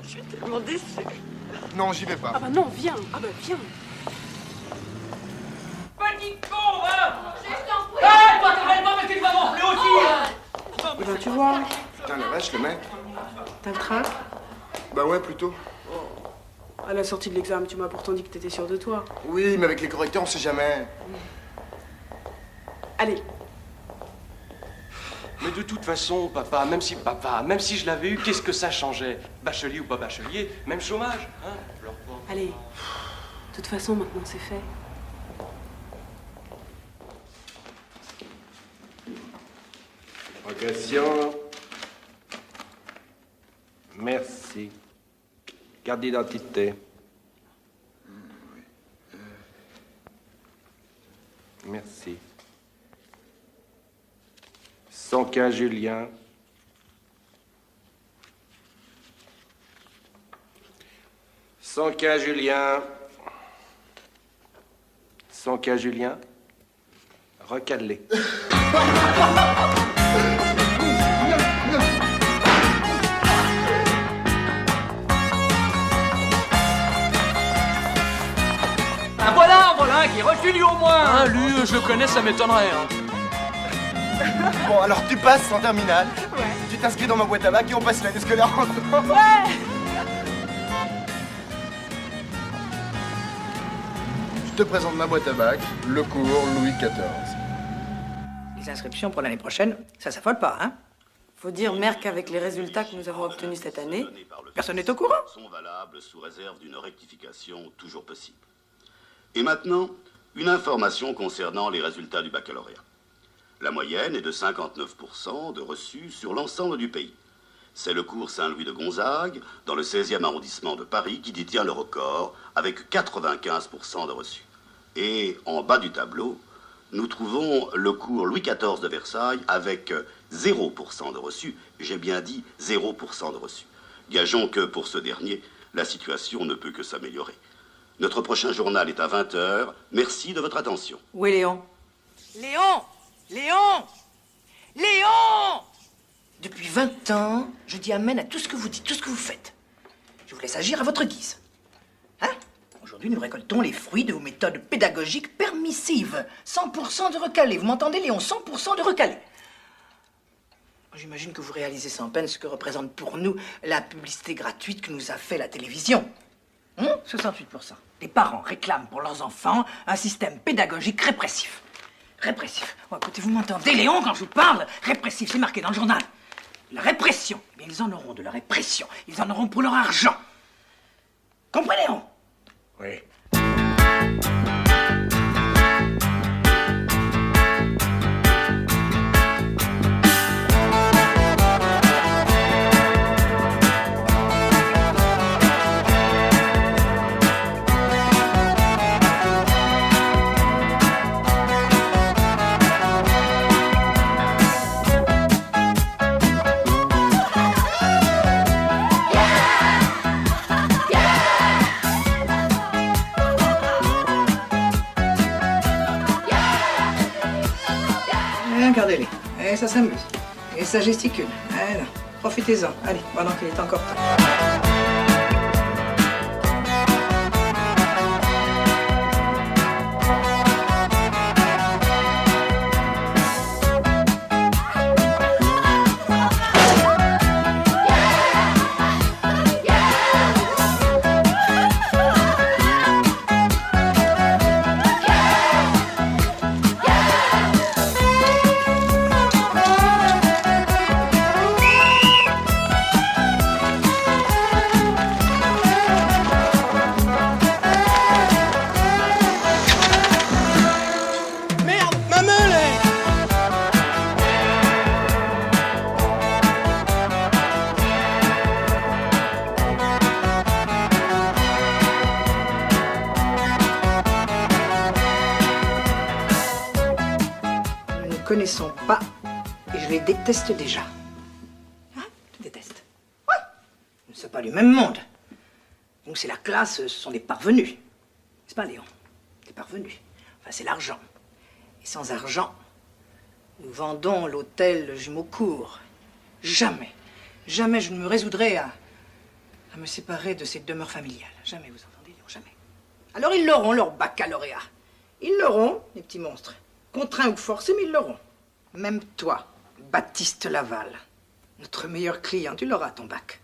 Je suis tellement déçue. Non, j'y vais pas. Ah bah non, viens. Ah bah viens. Petit con, hein! Ah, toi, t'as vraiment mais tu vas m'enfler aussi! Eh ben, tu vois, Putain, la vache, le mec. t'as le trac. Bah ouais, plutôt. À la sortie de l'examen, tu m'as pourtant dit que t'étais sûr de toi. Oui, mais avec les correcteurs, on sait jamais. Allez, Mais de toute façon, papa, même si je l'avais eu, qu'est-ce que ça changeait? Bachelier ou pas bachelier, même chômage, hein? Pleure pas. allez. De toute façon, maintenant, c'est fait. Progression. Merci. Carte d'identité. Merci. 115 Julien. Julien. 115 Julien. Recalé. Ah, voilà un qui est reçu lui au moins! Ah, lui, je le connais, ça m'étonnerait. Hein. Bon, alors tu passes en terminale. Ouais. Tu t'inscris dans ma boîte à bac et on passe l'année scolaire ensemble. Ouais. Je te présente ma boîte à bac, le cours Louis XIV. Les inscriptions pour l'année prochaine, ça s'affole pas, hein? Faut dire, mère, qu'avec les résultats que nous avons obtenus cette année, Personne n'est au courant. Sont valables sous réserve d'une rectification toujours possible. Et maintenant, une information concernant les résultats du baccalauréat. La moyenne est de 59% de reçus sur l'ensemble du pays. C'est le cours Saint-Louis de Gonzague, dans le 16e arrondissement de Paris, qui détient le record, avec 95% de reçus. Et en bas du tableau, nous trouvons le cours Louis XIV de Versailles, avec 0% de reçus. J'ai bien dit 0% de reçus. Gageons que, pour ce dernier, la situation ne peut que s'améliorer. Notre prochain journal est à 20h. Merci de votre attention. Où est Léon? Léon! Léon! Léon! Depuis 20 ans, je dis amen à tout ce que vous dites, tout ce que vous faites. Je vous laisse agir à votre guise. Hein? Aujourd'hui, nous récoltons les fruits de vos méthodes pédagogiques permissives. 100% de recalé. Vous m'entendez, Léon? 100% de recalé. J'imagine que vous réalisez sans peine ce que représente pour nous la publicité gratuite que nous a fait la télévision. 68%. Les parents réclament pour leurs enfants un système pédagogique répressif. Répressif. Oh, écoutez, vous m'entendez, Léon, quand je vous parle? Répressif, c'est marqué dans le journal. La répression. Eh bien, ils en auront de la répression. Ils en auront pour leur argent. Comprenez, Léon? Oui. Regardez-les. Et ça s'amuse. Et ça gesticule. Voilà. Profitez-en. Allez, pendant qu'il est encore temps. Connaissons pas et je les déteste déjà. Hein? Je déteste. Ouais. Nous ne sommes pas du même monde. Nous, c'est la classe, ce sont des parvenus. N'est-ce pas, Léon? Des parvenus. Enfin, c'est l'argent. Et sans argent, nous vendons l'hôtel Jumeaucourt. Jamais, jamais je ne me résoudrai à me séparer de cette demeure familiale. Jamais, vous entendez, jamais. Alors ils l'auront, leur baccalauréat. Ils l'auront, les petits monstres. Contraints ou forcés, mais ils l'auront. Même toi, Baptiste Laval, notre meilleur client, tu l'auras, ton bac.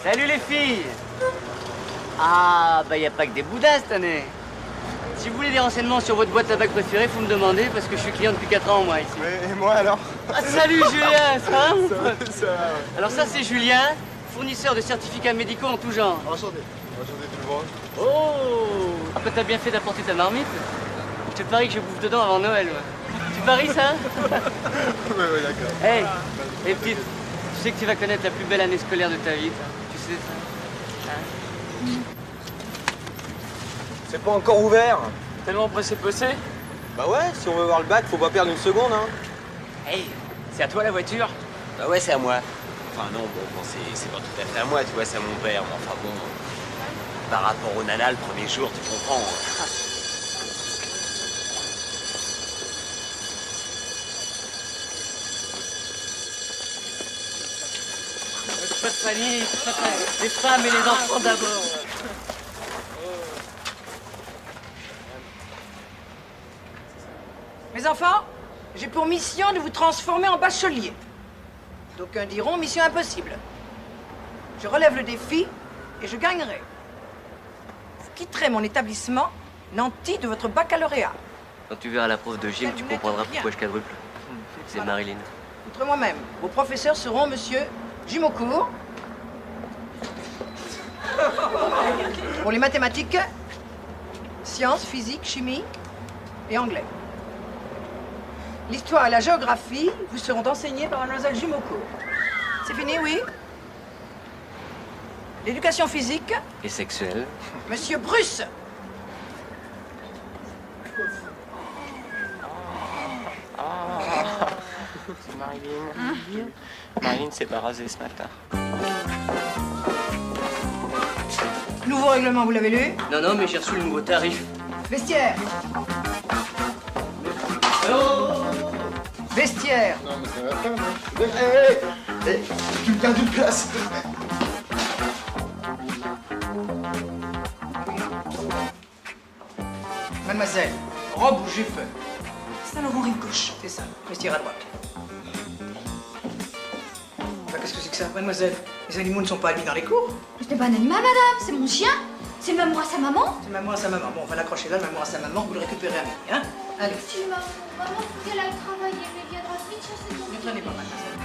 Salut les filles! Ah, bah y a pas que des boudins cette année. Si vous voulez des renseignements sur votre boîte à bac préférée, faut me demander parce que je suis client depuis 4 ans moi ici. Ouais, et moi alors? Ah, salut Julien, ça va mon pote? Ça va, ouais. Alors ça c'est Julien, fournisseur de certificats médicaux en tout genre. Enchanté. Enchanté tout le monde. Oh! Après t'as bien fait d'apporter ta marmite. Je te parie que je bouffe dedans avant Noël. Ouais. Tu paries ça? Ouais, d'accord. Hey, hey petite, tu sais que tu vas connaître la plus belle année scolaire de ta vie, toi. Tu sais ça? Hein? C'est pas encore ouvert. Tellement pressé. Bah ouais, si on veut voir le bac, faut pas perdre une seconde, hein. Hey, c'est à toi la voiture? Bah ouais, c'est à moi. Enfin non, bon, c'est pas tout à fait à moi, tu vois, c'est à mon père. Mais enfin bon, par rapport au nana le premier jour, tu comprends. Pas de panique, les femmes et les enfants d'abord. Mes enfants, j'ai pour mission de vous transformer en bachelier. D'aucuns diront mission impossible. Je relève le défi et je gagnerai. Vous quitterez mon établissement nanti de votre baccalauréat. Quand tu verras la prof de gym, tu comprendras pourquoi je quadruple. C'est Marilyn. Outre moi-même, vos professeurs seront monsieur Jumocourt. Pour les mathématiques, sciences, physique, chimie et anglais. L'histoire et la géographie vous seront enseignées par mademoiselle Jumocourt. C'est fini, oui? L'éducation physique, Et sexuelle. monsieur Bruce. C'est Marilyn. Marilyn s'est pas rasée ce matin. Nouveau règlement, vous l'avez lu? Non, mais j'ai reçu le nouveau tarif. Vestiaire. Vestiaire. Non, mais ça va pas, non? Hé, tu me gardes une place. Mademoiselle, robe ou jupe? Saint-Laurent rive gauche. C'est ça, vestiaire à droite. Bah, qu'est-ce que c'est que ça, mademoiselle? Les animaux ne sont pas admis dans les cours. Ce n'est pas un animal, madame, c'est mon chien. C'est maman à sa maman. C'est maman à sa maman. Bon, on va l'accrocher là, maman à sa maman, vous le récupérez à midi, hein? Allez. Si maman, faut qu'elle aille travailler, mais viendra vite chercher son Ne traînez pas, mademoiselle.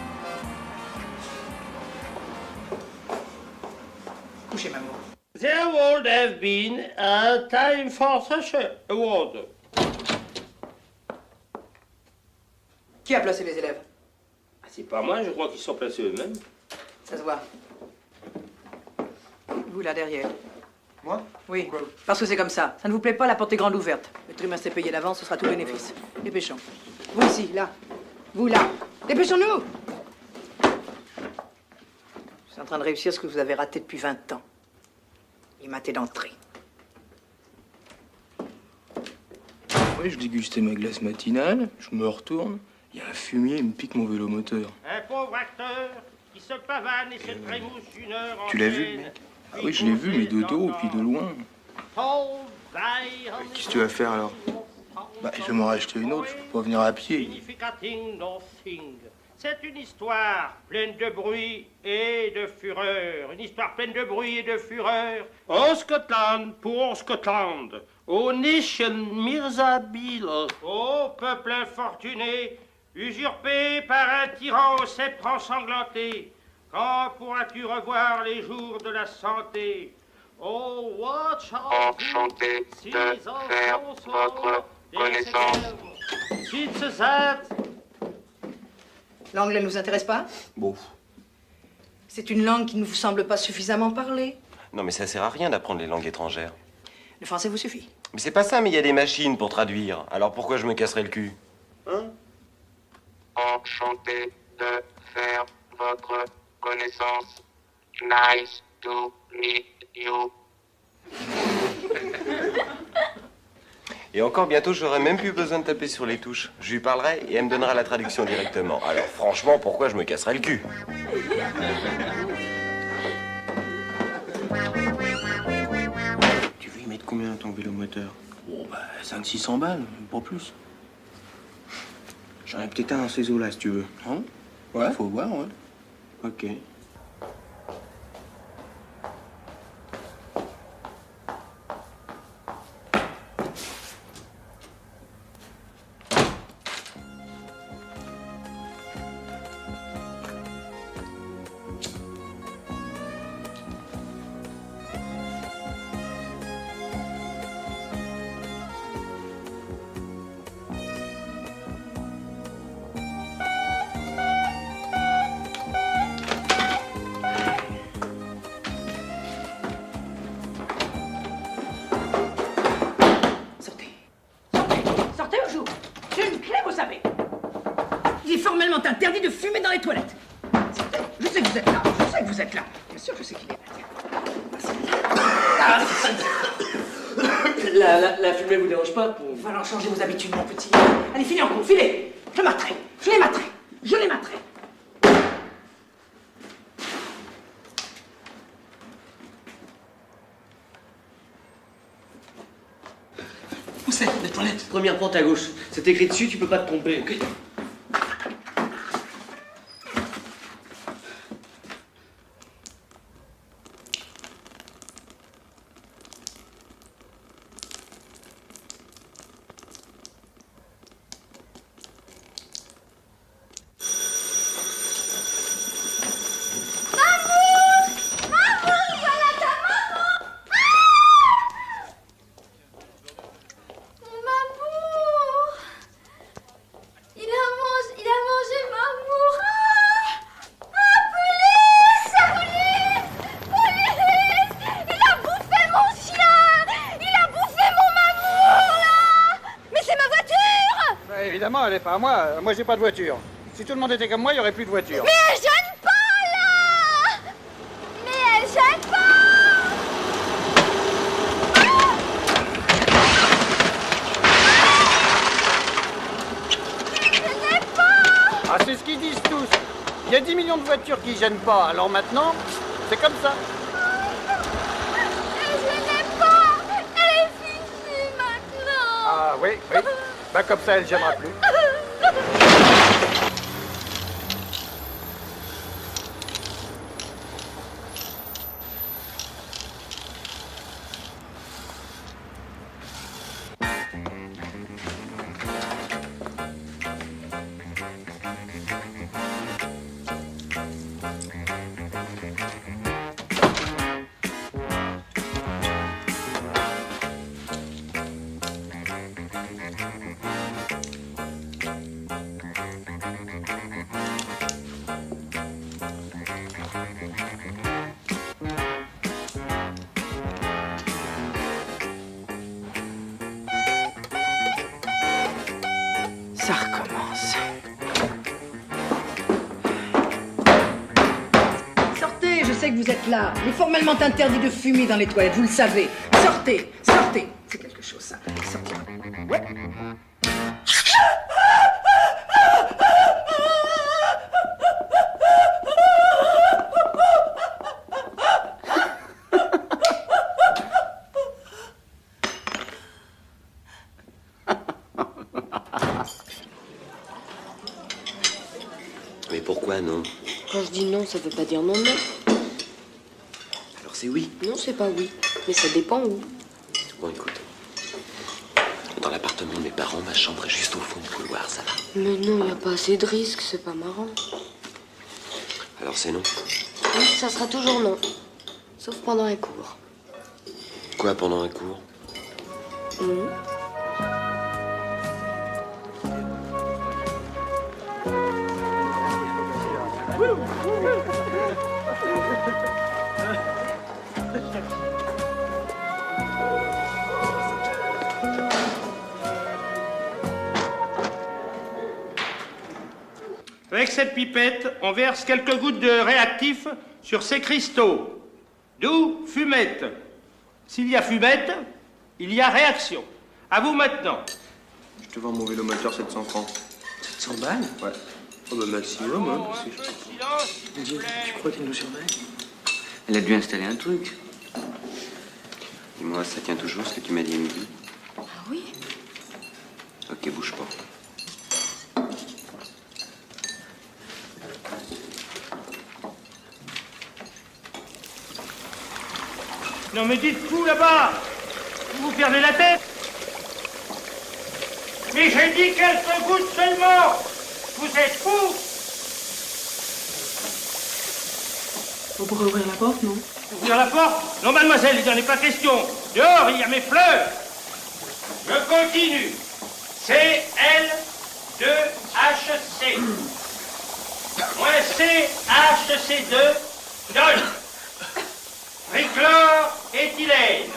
Couchez, maman. There would have been a time for such a award. Qui a placé les élèves? Ah, c'est pas moi, je crois qu'ils sont placés eux-mêmes. Ça se voit. Vous, là, derrière. Moi? Oui, parce que c'est comme ça. Ça ne vous plaît pas, la porte est grande ouverte. Le trimestre est payé d'avance, ce sera tout bénéfice. Dépêchons. Vous ici, là. Vous, là. Dépêchons-nous! Je suis en train de réussir ce que vous avez raté depuis 20 ans. Les matés d'entrée. Oui, je dégustais ma glace matinale, je me retourne, il y a un fumier, il me pique mon vélomoteur. Un pauvre acteur qui se pavane et se trémousse une heure en Tu l'as vu, le mec? Ah oui, je l'ai vu, mais de dos, puis de loin. Qu'est-ce que tu vas faire, alors? Bah, je vais m'en racheter une autre, je peux pas venir à pied. C'est une histoire pleine de bruit et de fureur. Une histoire pleine de bruit et de fureur. Au Scotland, pour Scotland. Aux nation Mirzabile. Au peuple infortuné, usurpé par un tyran au sceptre ensanglanté. Quand pourras-tu revoir les jours de la santé? Oh, watch out! Enchanté de faire votre connaissance. L'anglais ne nous intéresse pas? Bon. C'est une langue qui ne vous semble pas suffisamment parler. Non, mais ça sert à rien d'apprendre les langues étrangères. Le français vous suffit. Mais c'est pas ça, mais il y a des machines pour traduire. Alors pourquoi je me casserais le cul? Hein? Enchanté de faire votre connaissance. Nice to meet you. Et encore bientôt, j'aurai même plus besoin de taper sur les touches. Je lui parlerai et elle me donnera la traduction directement. Alors franchement, pourquoi je me casserais le cul? Tu veux y mettre combien ton vélo moteur? Oh, bah, 500-600 balles, pas plus. J'en ai peut-être un dans ces eaux-là, si tu veux. Hein? Ouais. Faut voir, ouais. Ok. Sortez ou joue? J'ai une clé, vous savez. Il est formellement interdit de fumer dans les toilettes. Sortez. Je sais que vous êtes là. Je sais que vous êtes là. Bien sûr, je sais qu'il est là. La fumée vous dérange pas? Il va falloir changer vos habitudes, mon petit. Allez, filez en cours, filez. Je m'attrape. Je les m'attrape. Je les m'attrape. Où c'est, les toilettes? Première porte à gauche. C'est écrit dessus, tu peux pas te tromper. Okay. Évidemment, elle est pas à moi. Moi, j'ai pas de voiture. Si tout le monde était comme moi, il y aurait plus de voiture. Mais elle gêne pas, là! Mais elle gêne pas! Je n'aime pas! Ah, c'est ce qu'ils disent tous. Il y a 10 millions de voitures qui gênent pas. Alors maintenant, c'est comme ça. Je n'aime pas! Elle est finie maintenant! Ah oui, oui. Bah comme ça, elle gênera plus. Ça recommence. Sortez, je sais que vous êtes là. Il est formellement interdit de fumer dans les toilettes, vous le savez. Sortez, sortez. C'est quelque chose, ça. Sortez. Ouais. Mais pourquoi non? Quand je dis non, ça veut pas dire non, non. Alors c'est oui. Non, c'est pas oui. Mais ça dépend où. Bon, écoute. Dans l'appartement de mes parents, ma chambre est juste au fond du couloir, ça va. Mais non, y a pas assez de risques, c'est pas marrant. Alors c'est non. Oui, ça sera toujours non. Sauf pendant un cours. Quoi, pendant un cours? Avec cette pipette, on verse quelques gouttes de réactif sur ces cristaux. D'où fumette. S'il y a fumette, il y a réaction. À vous maintenant. Je te vends mon vélo moteur 700 francs. 700 balles? Ouais. Oh bah maximum, hein. Un peu de silence, s'il vous plaît. Tu crois qu'il nous surveille? Elle a dû installer un truc. Dis-moi, ça tient toujours ce que tu m'as dit à midi? Ah oui? Ok, bouge pas. Non mais dites-vous là-bas, vous perdez la tête. Mais j'ai dit quelques gouttes seulement. Vous êtes fous. On pourrait ouvrir la porte, non? Ouvrir la porte? Non, mademoiselle, il n'en est pas question. Dehors, il y a mes fleurs. Je continue. CL2HC. Moins CHC2 donne trichlore-éthylène.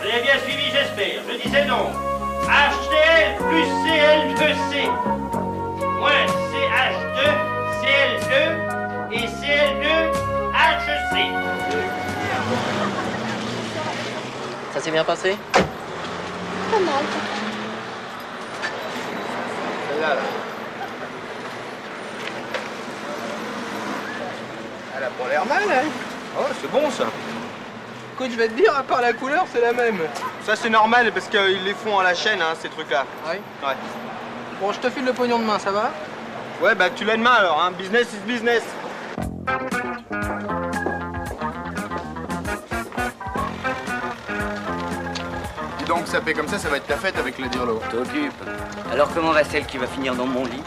Vous avez bien suivi, j'espère. Je disais donc HCl plus Cl2C moins CH2 Cl2 et Cl2HC. Ça s'est bien passé? Pas mal. Celle-là, là. Elle a pas l'air mal, hein? Oh, c'est bon ça. Écoute, je vais te dire, à part la couleur, c'est la même. Ça, c'est normal parce qu'ils les font à la chaîne, hein, ces trucs-là. Oui. Ouais. Bon, je te file le pognon demain, ça va? Ouais, bah tu l'as demain alors, hein. Business is business. Dis donc, ça paie comme ça va être ta fête avec le dirlo. T'occupes. Alors comment va celle qui va finir dans mon lit?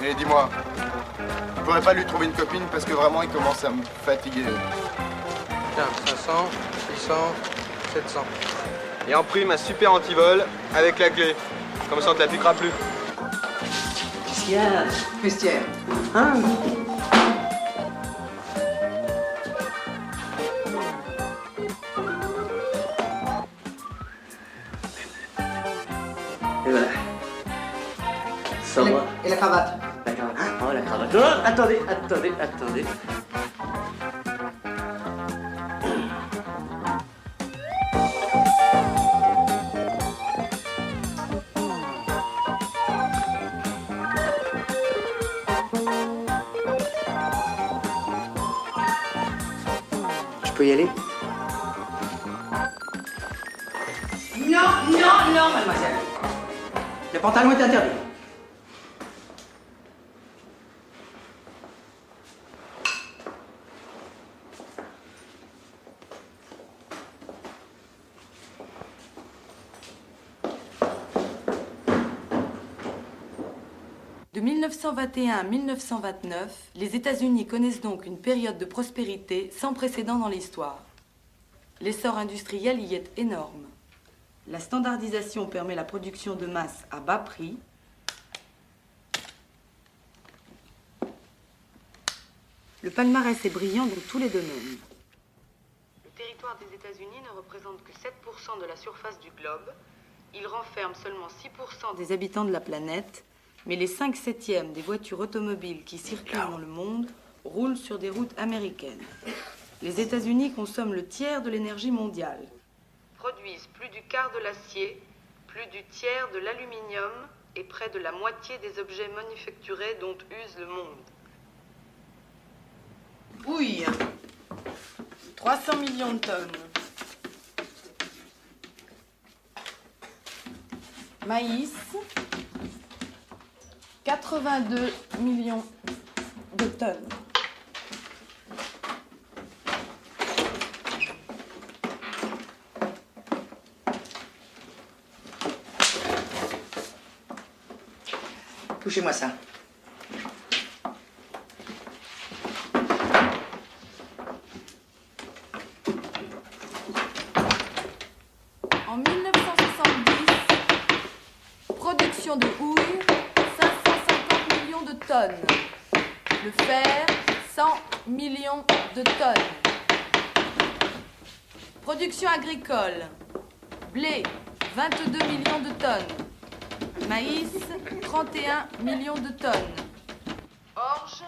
Et dis-moi, tu pourrais pas lui trouver une copine parce que vraiment il commence à me fatiguer. Tiens, 500, 600, 700. Et en prime, un super antivol avec la clé. Comme ça, on te la piquera plus. Qu'est-ce qu'il y a? Vestiaire. Hein? Et voilà. Sans moi. Et la cravate? La cravate. Oh, la cravate. Oh, attendez. Je peux y aller? Non, mademoiselle. Le pantalon est interdit. De 1921 à 1929, les États-Unis connaissent donc une période de prospérité sans précédent dans l'histoire. L'essor industriel y est énorme. La standardisation permet la production de masse à bas prix. Le palmarès est brillant dans tous les domaines. Le territoire des États-Unis ne représente que 7% de la surface du globe. Il renferme seulement 6% des habitants de la planète, mais les 5/7 des voitures automobiles qui circulent dans le monde roulent sur des routes américaines. Les États-Unis consomment le tiers de l'énergie mondiale, produisent plus du quart de l'acier, plus du tiers de l'aluminium et près de la moitié des objets manufacturés dont use le monde. Houille, 300 millions de tonnes. Maïs, 82 millions de tonnes. Touchez-moi ça. En 1970, production de houille, 550 millions de tonnes. Le fer, 100 millions de tonnes. Production agricole, blé, 22 millions de tonnes. Maïs, 31 millions de tonnes. Orge,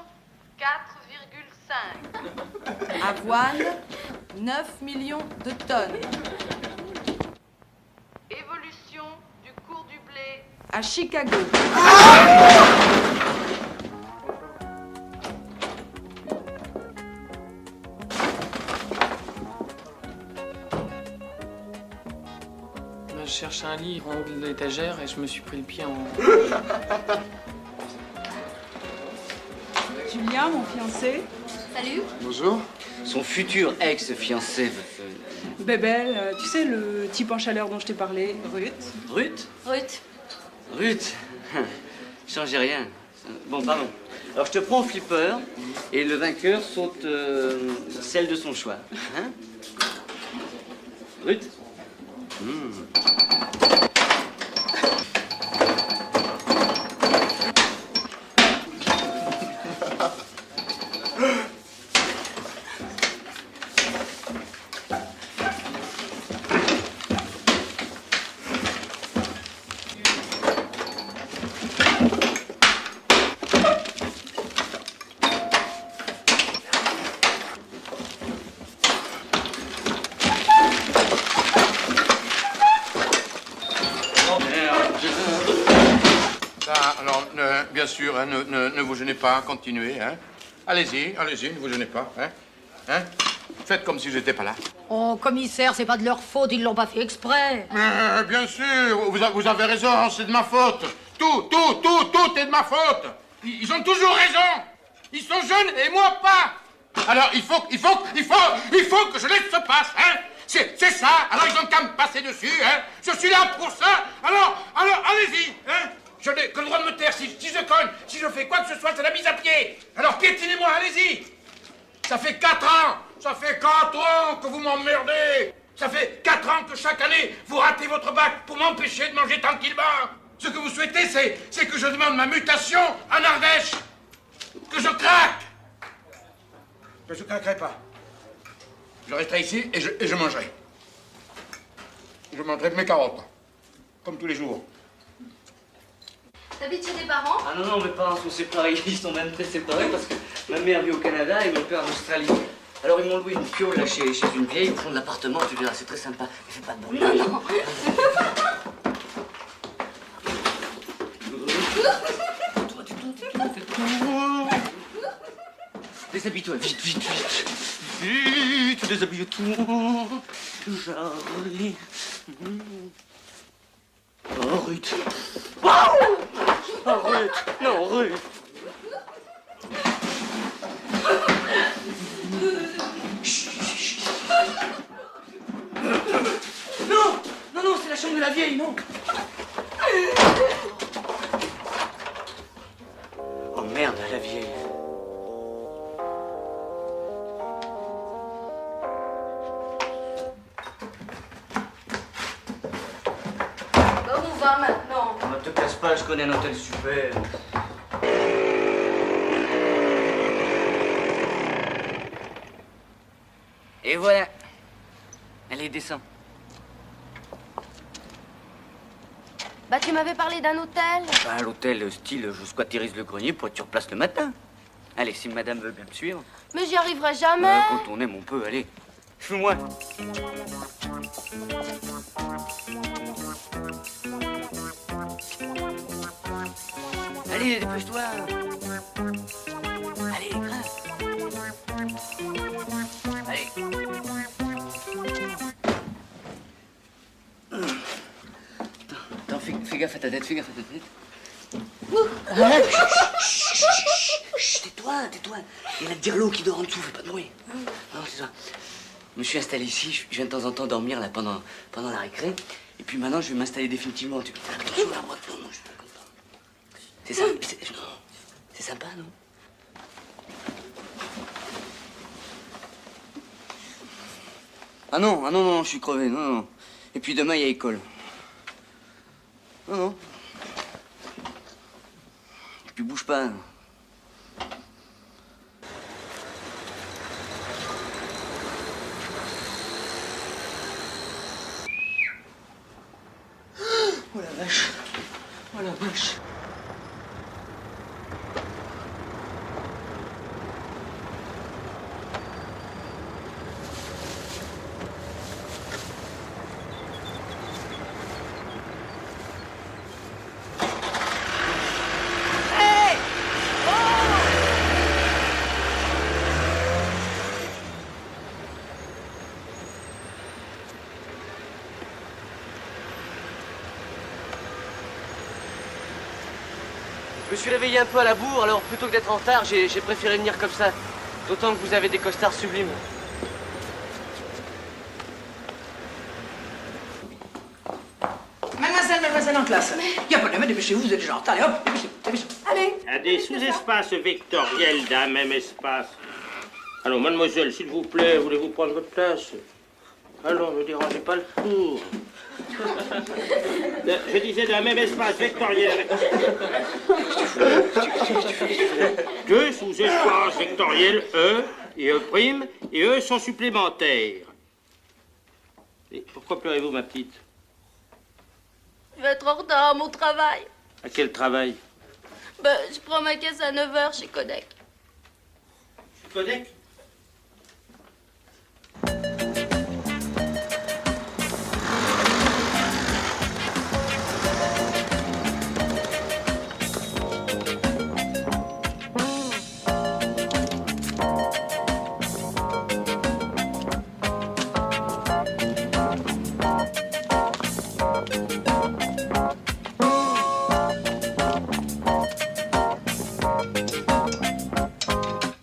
4,5. Avoine, 9 millions de tonnes. à Chicago. Je cherchais un livre en haut de l'étagère et je me suis pris le pied en... Julien, mon fiancé. Salut. Bonjour. Son futur ex-fiancé. Bébel, tu sais, le type en chaleur dont je t'ai parlé, Ruth. Ruth? Ruth. Ruth. Changez rien. Bon, pardon. Alors, je te prends au flipper et le vainqueur saute celle de son choix. Hein? Ruth? Bien sûr, hein, ne vous gênez pas, continuez. Hein. Allez-y, allez-y, ne vous gênez pas. Hein. Hein. Faites comme si j'étais pas là. Oh, commissaire, c'est pas de leur faute, ils l'ont pas fait exprès. Bien sûr, vous avez raison, c'est de ma faute. Tout est de ma faute. Ils ont toujours raison. Ils sont jeunes et moi pas. Alors il faut que je laisse se passer, hein. C'est ça, alors ils ont qu'à me passer dessus, hein. Je suis là pour ça, alors allez-y, hein. Je n'ai que le droit de me taire si je cogne, si je fais quoi que ce soit, c'est la mise à pied. Alors piétinez-moi, allez-y. Ça fait 4 ans que vous m'emmerdez. Ça fait 4 ans que chaque année, vous ratez votre bac pour m'empêcher de manger tranquillement. Ce que vous souhaitez, c'est que je demande ma mutation en Ardèche. Que je craque. Mais je craquerai pas. Je resterai ici et je mangerai. Je mangerai de mes carottes. Comme tous les jours. T'habites chez tes parents? Ah non, mes parents sont séparés. Ils sont même très séparés parce que ma mère vit au Canada et mon père en Australie. Alors ils m'ont loué une piole là chez une vieille au fond de l'appartement. Tu verras, c'est très sympa. Mais fais pas de bruit. Non. Déshabille-toi, vite. Vite, déshabille-toi. Joli. Oh, Ruth. Oh, Ruth. Non, Ruth. Non, c'est la chambre de la vieille, non. Oh merde, la vieille. Bah, on va maintenant. Ne te casse pas, je connais un hôtel super. Et voilà. Allez, descends. Bah, tu m'avais parlé d'un hôtel. Bah, l'hôtel style, je squatterise le grenier pour être sur place le matin. Allez, si madame veut bien me suivre. Mais j'y arriverai jamais. Quand on aime, on peut, allez. Suis-moi. Allez, dépêche-toi. Allez, grimpe. Allez. Attends, fais gaffe à ta tête, Arrête. Chut, tais-toi. Il y a la dirlo qui dort en dessous, fais pas de bruit. Non, c'est ça. Je me suis installé ici, je viens de temps en temps dormir là pendant la récré. Et puis maintenant, je vais m'installer définitivement. Attention à la droite, non, je suis pas content. C'est ça, c'est sympa, non? Ah non, je suis crevé, non. Et puis demain, il y a école. Non. Et puis bouge pas. Oh la vache. Je me suis réveillé un peu à la bourre, alors plutôt que d'être en retard, j'ai préféré venir comme ça. D'autant que vous avez des costards sublimes. Mademoiselle en classe. Il n'y a pas de dépêchez-vous, vous êtes déjà en retard. Allez, hop, dépêchez-vous. Allez. À des sous-espaces vectoriels d'un même espace. Allons, mademoiselle, s'il vous plaît, voulez-vous prendre votre place? Allons, ne dérangez pas le cours. Je disais d'un même espace vectoriel. Deux sous-espaces vectoriels, E et E' et eux sont supplémentaires. Et pourquoi pleurez-vous, ma petite? Je vais être en retard à mon travail. À quel travail? Ben, je prends ma caisse à 9h chez Codec. Codec?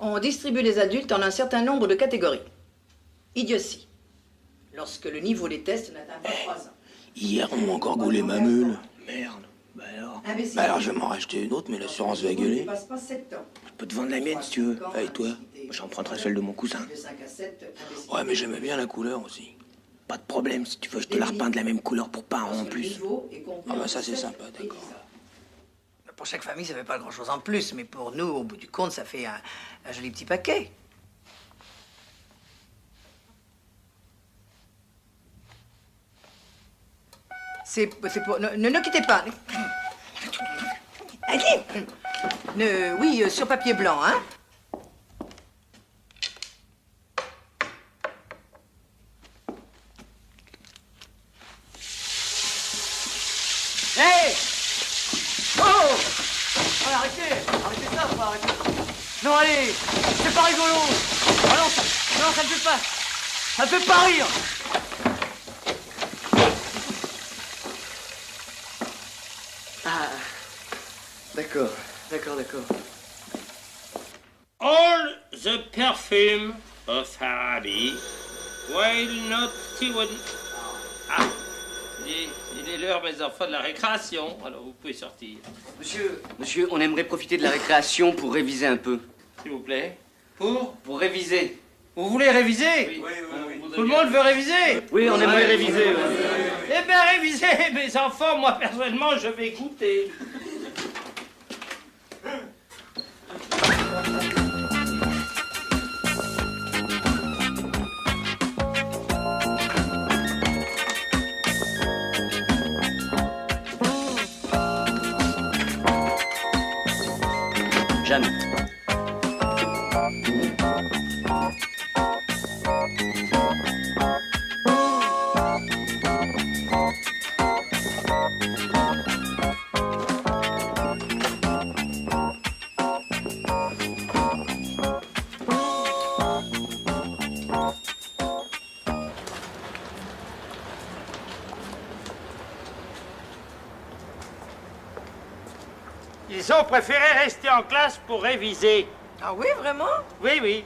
On distribue les adultes en un certain nombre de catégories. Idiotie. Lorsque le niveau des tests n'atteint pas 3 ans. Hier, on m'a encore gaulé ma meule. Merde. Imbécile. Bah alors, je vais m'en racheter une autre, mais l'assurance va gueuler. Ne passe pas 7 ans. Je peux te vendre la mienne si tu veux. Et toi? J'en prendrai celle de mon cousin. De 5 à 7, imbécile. Ouais, mais j'aimais bien la couleur aussi. Pas de problème, si tu veux, je te la repeins de la même couleur pour pas un rond en plus. Ah bah ça, c'est sympa, d'accord. Pour chaque famille, ça fait pas grand-chose en plus, mais pour nous, au bout du compte, ça fait un joli petit paquet. C'est pour... Ne quittez pas. Allez. Oui, sur papier blanc, hein. Hey! Oh! Allez, arrêtez! Arrêtez ça, faut arrêter. Non, allez! C'est pas rigolo! Ah non, ça me fait pas! Ça me fait pas rire! Ah... D'accord. All the perfume of Araby, while not even... Ah, il est l'heure, mes enfants, de la récréation, alors vous pouvez sortir. Monsieur, on aimerait profiter de la récréation pour réviser un peu. S'il vous plaît. Pour réviser. Vous voulez réviser? Oui. Tout le monde veut réviser? Oui, on aimerait réviser. Eh bien, réviser, mes enfants, moi, personnellement, je vais goûter. Jeanne. Ils ont préféré rester en classe pour réviser. Ah oui, vraiment? Oui.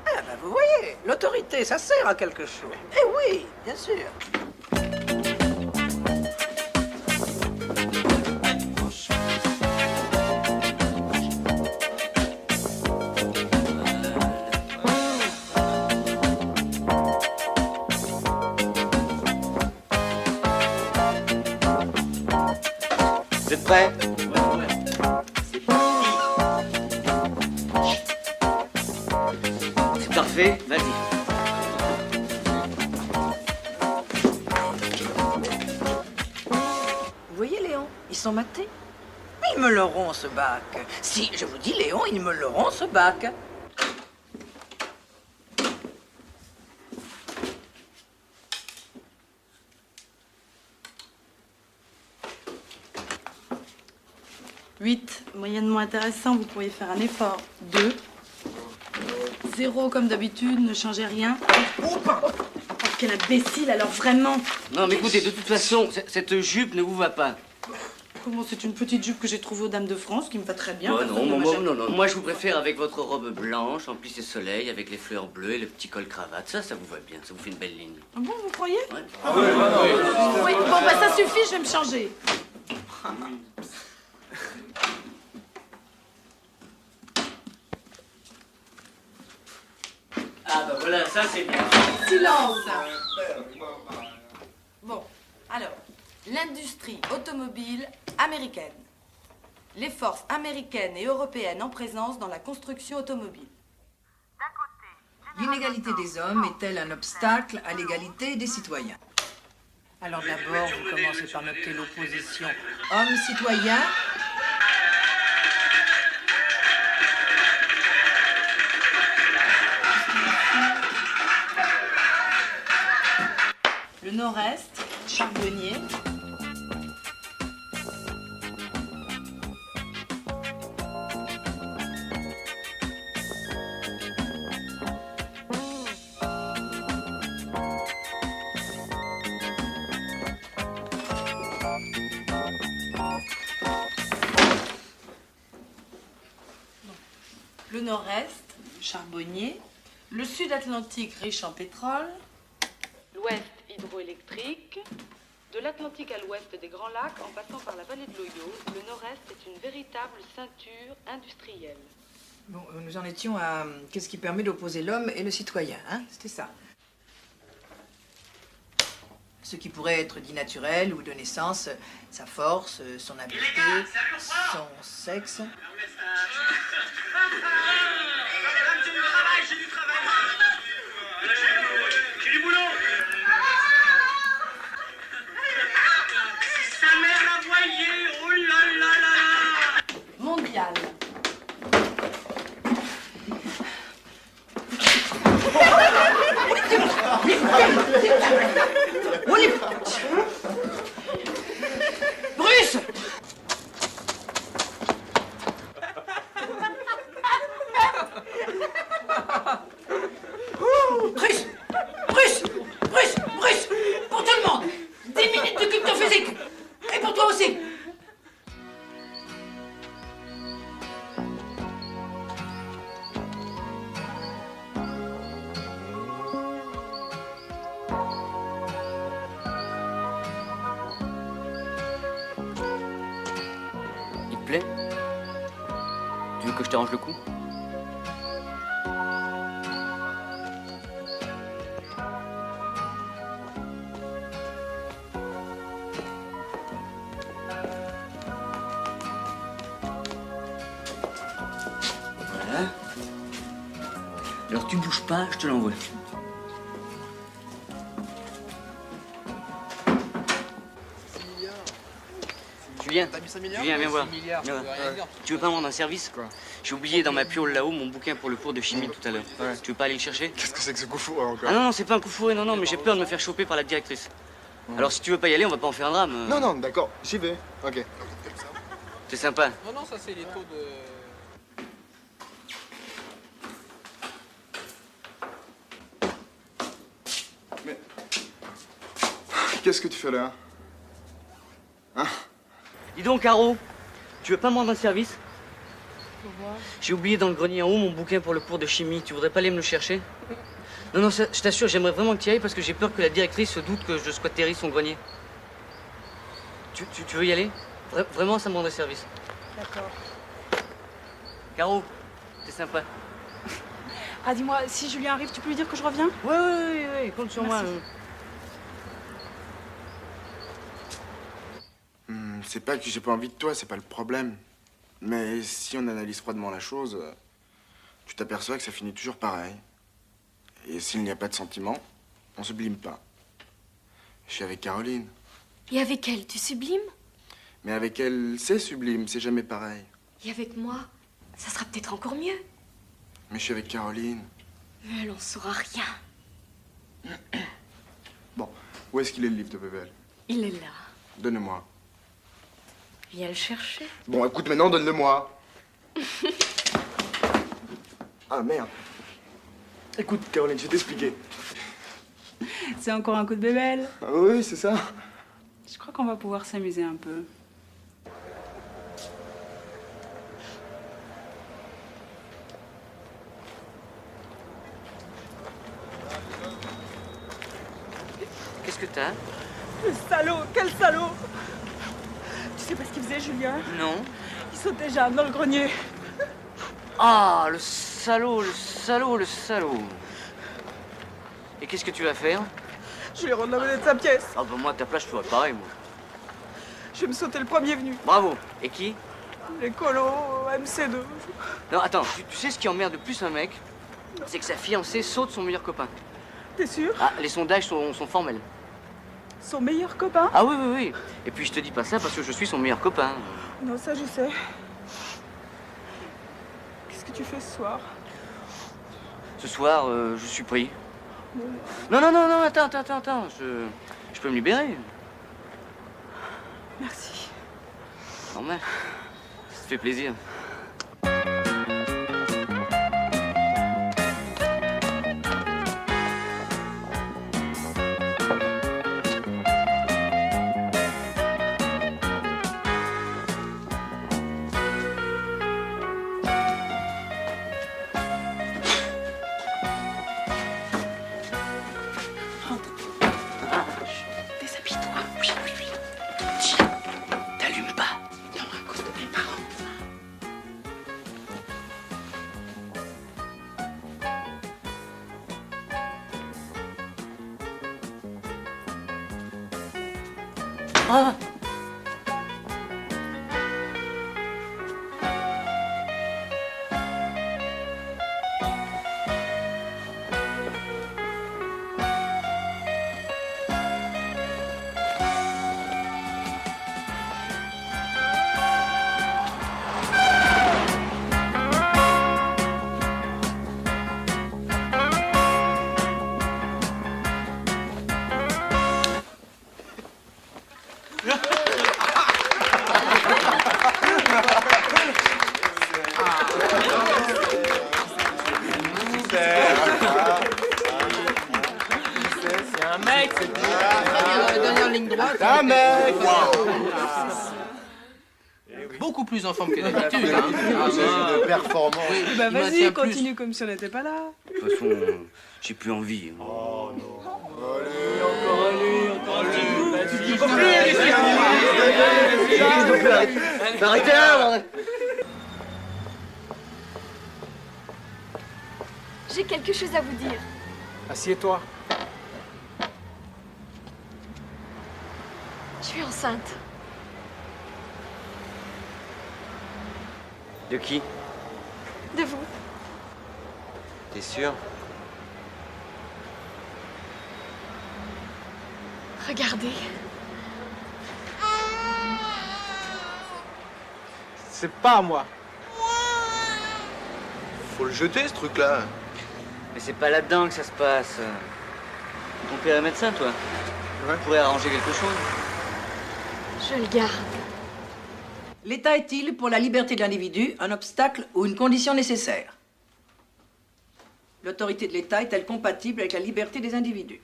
Ah ben vous voyez, l'autorité, ça sert à quelque chose. Eh oui, bien sûr. Vous êtes prêts? C'est parfait, vas-y. Vous voyez, Léon, ils sont matés. Ils me l'auront, ce bac. Si, je vous dis, Léon, ils me l'auront, ce bac. Moyennement intéressant, vous pourriez faire un effort. 2. 0 comme d'habitude, ne changez rien. Oh, quel imbécile, alors vraiment. Non, mais écoutez, de toute façon, cette jupe ne vous va pas. comment? C'est une petite jupe que j'ai trouvée aux Dames de France, qui me va très bien. Oh, Personne non, ne non, m'achète. non. Moi, je vous préfère avec votre robe blanche, en plus c'est soleil, avec les fleurs bleues et le petit col cravate. Ça vous va bien. Ça vous fait une belle ligne. Ah bon, vous croyez? Ouais. Oui, bon, bah ça suffit, je vais me changer. Ah bah voilà, ça c'est bien. Silence. Bon, alors, l'industrie automobile américaine. Les forces américaines et européennes en présence dans la construction automobile. L'inégalité des hommes est-elle un obstacle à l'égalité des citoyens? Alors d'abord, vous commencez par noter l'opposition homme-citoyen. Le nord-est, charbonnier. Le nord-est, charbonnier. Le sud-Atlantique, riche en pétrole. L'ouest, hydroélectrique. De l'Atlantique à l'ouest des Grands Lacs, en passant par la vallée de l'Ohio, le nord-est est une véritable ceinture industrielle. Bon, nous en étions à qu'est-ce qui permet d'opposer l'homme et le citoyen, hein? C'était ça. Ce qui pourrait être dit naturel ou de naissance, sa force, son habileté, son sexe. J'ai du travail. J'ai du boulot. Si sa mère la voyait, oh là là là là. Mondial. Bruce! Bruce! Bruce! Bruce! Bruce! Pour tout le monde! 10 minutes de culture physique! Et pour toi aussi! Il te plaît? Tu veux que je t'arrange le cou? Voilà. Alors tu bouges pas, je te l'envoie. Julien, Julien, viens voir. Viens voir. Tu veux pas me rendre un service? Quoi? J'ai oublié dans ma piole là-haut mon bouquin pour le cours de chimie tout à l'heure. Tu veux pas aller le chercher? Qu'est-ce que c'est que ce coup fourré encore? Ah non, c'est pas un coup fourré, non, mais j'ai peur de me faire choper par la directrice. Alors si tu veux pas y aller, on va pas en faire un drame. Non, d'accord, j'y vais. Ok. C'est sympa. Non, ça c'est les taux de... Qu'est-ce que tu fais là? Hein? Dis donc, Caro, tu veux pas me rendre un service? J'ai oublié dans le grenier en haut mon bouquin pour le cours de chimie. Tu voudrais pas aller me le chercher? Non, je t'assure, j'aimerais vraiment que tu y ailles parce que j'ai peur que la directrice se doute que je squatterie son grenier. Tu veux y aller? Vraiment, ça me rendrait service. D'accord. Caro, t'es sympa. Ah, dis-moi, si Julien arrive, tu peux lui dire que je reviens? Ouais, compte sur moi. C'est pas que j'ai pas envie de toi, c'est pas le problème. Mais si on analyse froidement la chose, tu t'aperçois que ça finit toujours pareil. Et s'il n'y a pas de sentiment, on sublime pas. Je suis avec Caroline. Et avec elle, tu sublimes? Mais avec elle, c'est sublime, c'est jamais pareil. Et avec moi, ça sera peut-être encore mieux. Mais je suis avec Caroline. Mais elle en saura rien. Bon, où est-ce qu'il est le livre de Bebel? Il est là. Donne-le-moi. Viens le chercher. Bon, écoute, maintenant, donne-le-moi. Ah, merde. Écoute, Caroline, je vais t'expliquer. C'est encore un coup de bébelle. Ah oui, c'est ça. Je crois qu'on va pouvoir s'amuser un peu. Qu'est-ce que t'as? Le salaud, quel salaud! Tu sais pas ce qu'il faisait, Julien? Non. Il sautait Jeanne dans le grenier. Ah, le salaud, le salaud, le salaud. Et qu'est-ce que tu vas faire? Je lui rends la monnaie de sa pièce. Ah bah moi, à ta place, je ferais pareil, moi. Je vais me sauter le premier venu. Bravo. Et qui? Les colos, MC2. Non, attends, tu sais ce qui emmerde le plus un mec? C'est que sa fiancée saute son meilleur copain. T'es sûr? Ah, les sondages sont formels. Son meilleur copain? Ah oui, oui, oui. Et puis je te dis pas ça parce que je suis son meilleur copain. Non, ça je sais. Qu'est-ce que tu fais ce soir? Ce soir, je suis pris. Non, non, non, non, attends. Je peux me libérer. Merci. Normal. Ça te fait plaisir. Ah! C'est un mec, c'est Très bien, dans la dernière ligne droite. Un mec! Beaucoup plus en forme que d'habitude. Hein. De performance. Oui, Bah il vas-y, maintient continue comme si on n'était pas là. De toute façon, j'ai plus envie. Oh non. Arrêtez là, bordel. J'ai quelque chose à vous dire. Assieds-toi. Je suis enceinte. De qui? De vous. T'es sûr? Regardez. C'est pas moi. Faut le jeter, ce truc-là. Mais c'est pas là-dedans que ça se passe. Ton père est médecin, toi. Tu pourrais arranger quelque chose. Je le garde. L'État est-il, pour la liberté de l'individu, un obstacle ou une condition nécessaire? L'autorité de l'État est-elle compatible avec la liberté des individus?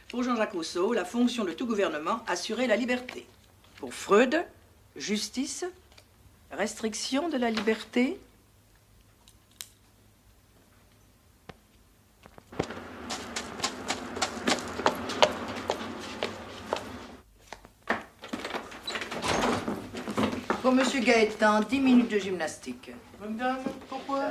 Pour Jean-Jacques Rousseau, la fonction de tout gouvernement, assurer la liberté. Pour Freud, justice, restriction de la liberté. Pour Monsieur Gaëtan, 10 minutes de gymnastique. Madame, pourquoi?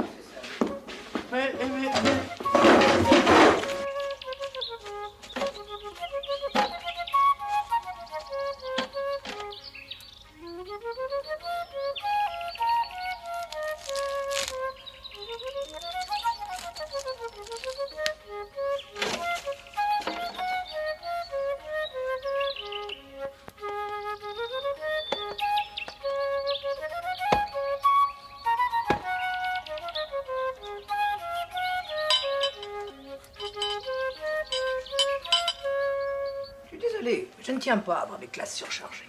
Je ne tiens pas à avoir des classes surchargées.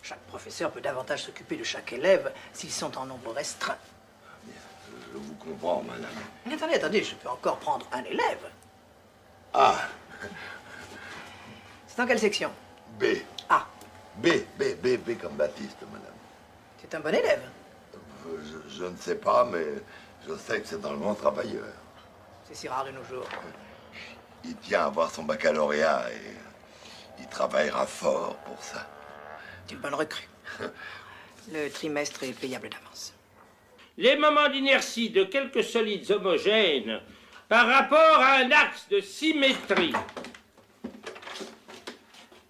Chaque professeur peut davantage s'occuper de chaque élève s'ils sont en nombre restreint. Je vous comprends, madame. Mais attendez, je peux encore prendre un élève. Ah, C'est dans quelle section? B. A. B comme Baptiste, madame. C'est un bon élève. Je ne sais pas, mais je sais que c'est un bon travailleur. C'est si rare de nos jours. il tient à avoir son baccalauréat et il travaillera fort pour ça. Tu es une bonne recrue. Le trimestre est payable d'avance. Les moments d'inertie de quelques solides homogènes par rapport à un axe de symétrie.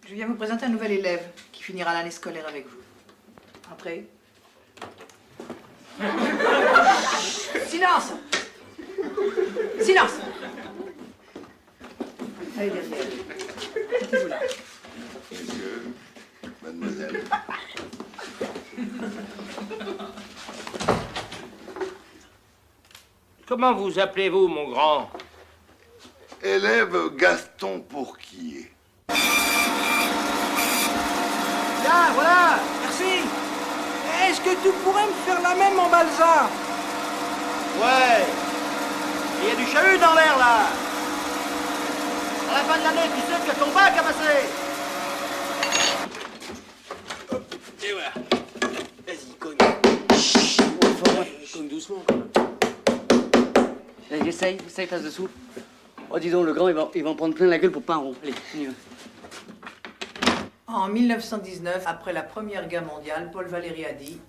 Je viens vous présenter un nouvel élève qui finira l'année scolaire avec vous. Entrez. Silence! Silence! Allez derrière. Mettez-vous là. Monsieur, mademoiselle. Comment vous appelez-vous, mon grand? Élève Gaston Pourquier. Tiens, voilà, merci. Est-ce que tu pourrais me faire la même en balsa? Ouais. Il y a du chahut dans l'air, là. À la fin de l'année, tu sais que ton bac a passé. Et voilà. Vas-y, cogne. Cogne doucement, quand même. Allez, essaye, passe dessous. Oh, dis donc, le grand, il va en prendre plein la gueule pour pas un rond. Allez, on y va. En 1919, après la Première Guerre mondiale, Paul Valéry a dit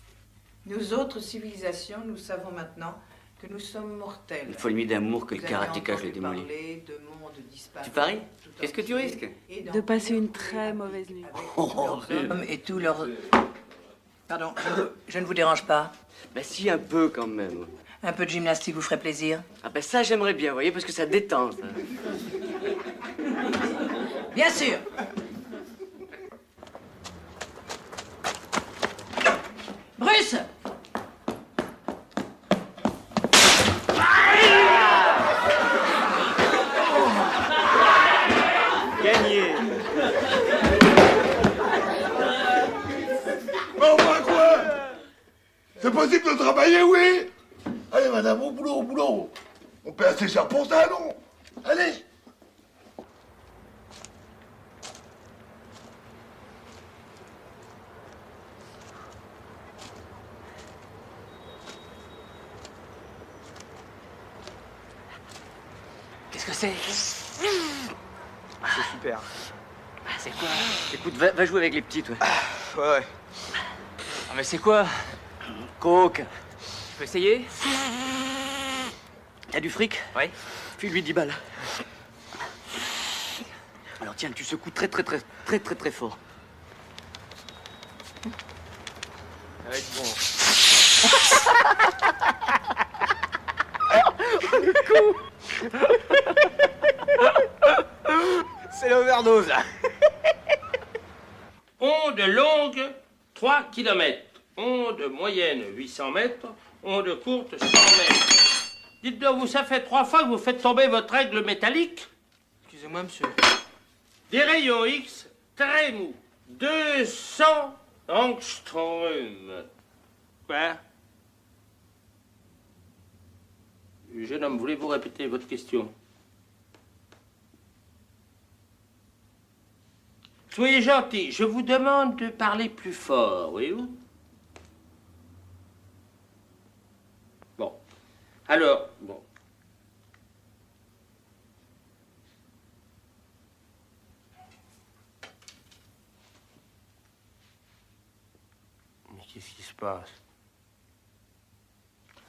« Nous autres civilisations, nous savons maintenant que nous sommes mortels. » Il faut limite d'amour que le Vous avez karatéka, je l'ai entendu démoli. parler de mondes disparus, Tu paries? tout Qu'est-ce que tu risques? De passer une très mauvaise nuit. Hommes et tous leurs... Pardon, je ne vous dérange pas? Bah si, un peu quand même. Un peu de gymnastique vous ferait plaisir? Ah bah ça, j'aimerais bien, vous voyez, parce que ça détend, ça. Bien sûr. Bruce! Gagné. Bon, bah quoi? C'est possible de travailler, oui? Allez, madame, au boulot, au boulot. On paie assez cher pour ça, non? Allez. Qu'est-ce que c'est? C'est super. C'est quoi? Écoute, va jouer avec les petits, toi. Ouais. Ah, mais c'est quoi? Coke. Tu peux essayer? T'as du fric? Ouais. File-lui 10 balles. Alors tiens, tu secoues très fort. Ça va être bon. Le coup. C'est l'overdose, là. Onde longue, 3 km. Onde moyenne, 800 mètres. Onde courte, 100 mètres. Dites-donc, vous, ça fait 3 fois que vous faites tomber votre aigle métallique? Excusez-moi, monsieur. Des rayons X très mous. 200 angström. Quoi? Jeune homme, voulez-vous répéter votre question? Soyez gentil, je vous demande de parler plus fort, voyez-vous? Bon. Alors, bon. Mais qu'est-ce qui se passe?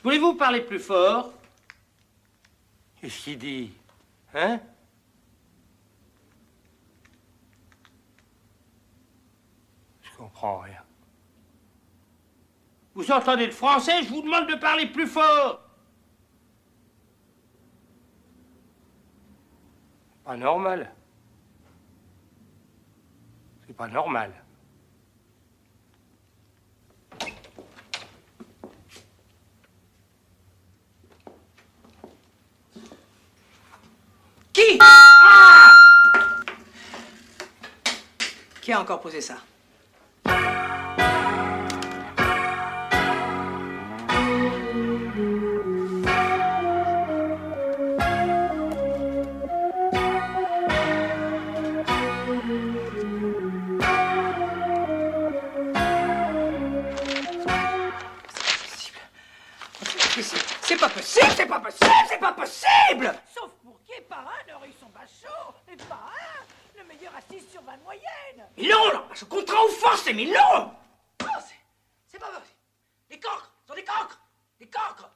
Voulez-vous parler plus fort? Qu'est-ce qu'il dit? Hein? Je comprends rien. Vous entendez le français? Je vous demande de parler plus fort. Pas normal. C'est pas normal. Qui? Ah! Qui a encore posé ça? C'est pas possible, c'est pas possible, c'est pas possible! Sauf pour qui par un heure, ils sont à 6 sur 20 de moyenne. Mais non, là, je contrains ou force, mais non. Non, c'est pas possible. Les cancres, ce sont des cancres. Des cancres.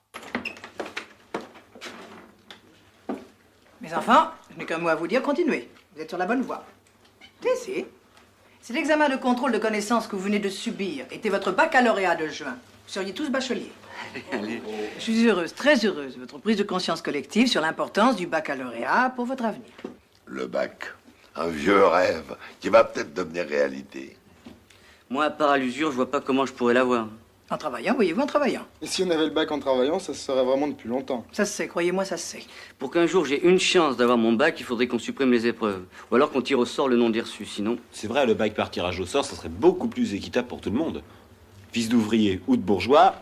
Mes enfants, je n'ai qu'un mot à vous dire, continuez. Vous êtes sur la bonne voie. Si l'examen de contrôle de connaissances que vous venez de subir était votre baccalauréat de juin, vous seriez tous bacheliers. Allez. Je suis heureuse, très heureuse de votre prise de conscience collective sur l'importance du baccalauréat pour votre avenir. Le bac, un vieux rêve qui va peut-être devenir réalité. Moi, à part à l'usure, je vois pas comment je pourrais l'avoir. En travaillant, voyez-vous, en travaillant. Et si on avait le bac en travaillant, ça se serait vraiment depuis longtemps. Ça se sait, croyez-moi, ça se sait. Pour qu'un jour j'ai une chance d'avoir mon bac, il faudrait qu'on supprime les épreuves. Ou alors qu'on tire au sort le nom des reçus, sinon... C'est vrai, le bac par tirage au sort, ça serait beaucoup plus équitable pour tout le monde. Fils d'ouvrier ou de bourgeois,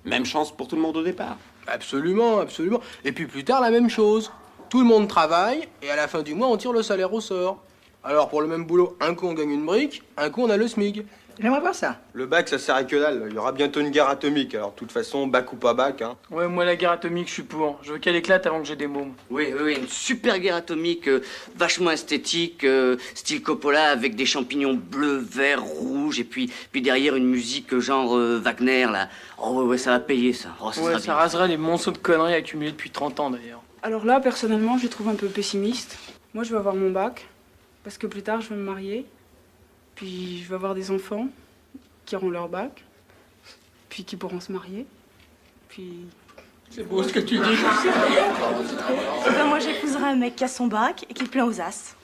même chance pour tout le monde au départ. Absolument, absolument. Et puis plus tard, la même chose. Tout le monde travaille, et à la fin du mois, on tire le salaire au sort. Alors, pour le même boulot, un coup on gagne une brique, un coup on a le SMIC. J'aimerais voir ça. Le bac, ça sert à que dalle. Il y aura bientôt une guerre atomique, alors de toute façon, bac ou pas bac, hein. Ouais, moi, la guerre atomique, je suis pour. Je veux qu'elle éclate avant que j'ai des mômes. Oui, une super guerre atomique, vachement esthétique, style Coppola, avec des champignons bleus, verts, rouges, et puis derrière une musique genre Wagner, là. Oh ouais, ça va payer, ça. Oh, ça Ouais, sera ça bien. raserait les monceaux de conneries accumulés depuis 30 ans, d'ailleurs. Alors là, personnellement, je les trouve un peu pessimistes. Moi, je veux avoir mon bac, parce que plus tard, je vais me marier. Puis, je vais avoir des enfants qui auront leur bac, puis qui pourront se marier. Puis... C'est beau ce que tu dis. moi, j'épouserai un mec qui a son bac et qui plaît aux as.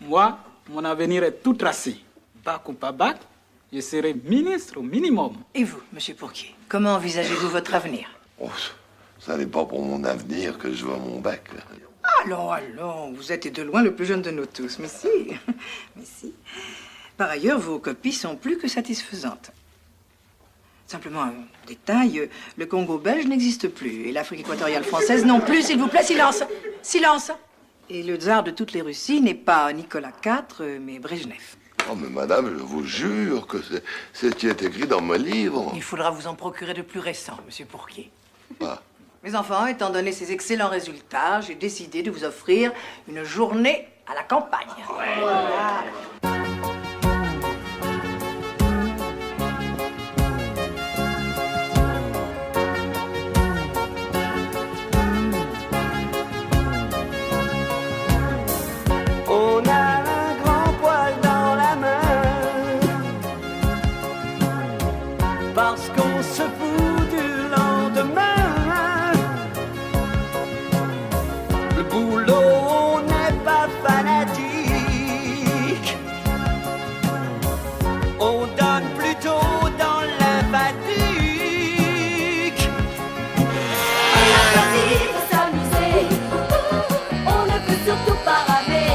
Moi, mon avenir est tout tracé. Bac ou pas bac, je serai ministre au minimum. Et vous, monsieur Pourquier, comment envisagez-vous votre avenir? Oh, ça n'est pas pour mon avenir que je veux mon bac. Allons, vous êtes de loin le plus jeune de nous tous, mais si, mais si. Par ailleurs, vos copies sont plus que satisfaisantes. Simplement un détail, le Congo belge n'existe plus, et l'Afrique équatoriale française non plus, s'il vous plaît, silence. Silence. Et le tsar de toutes les Russies n'est pas Nicolas IV, mais Brejnev. Oh, mais madame, je vous jure que c'est ce qui est écrit dans mon livre. Il faudra vous en procurer de plus récent, monsieur Pourquier. Ah. Mes enfants, étant donné ces excellents résultats, j'ai décidé de vous offrir une journée à la campagne. Voilà. On a un grand poil dans la main parce qu'on se fout du lendemain. Le boulot, on n'est pas fanatique. On donne plutôt dans l'empathique. On a choisi de s'amuser. On ne peut surtout pas ramer.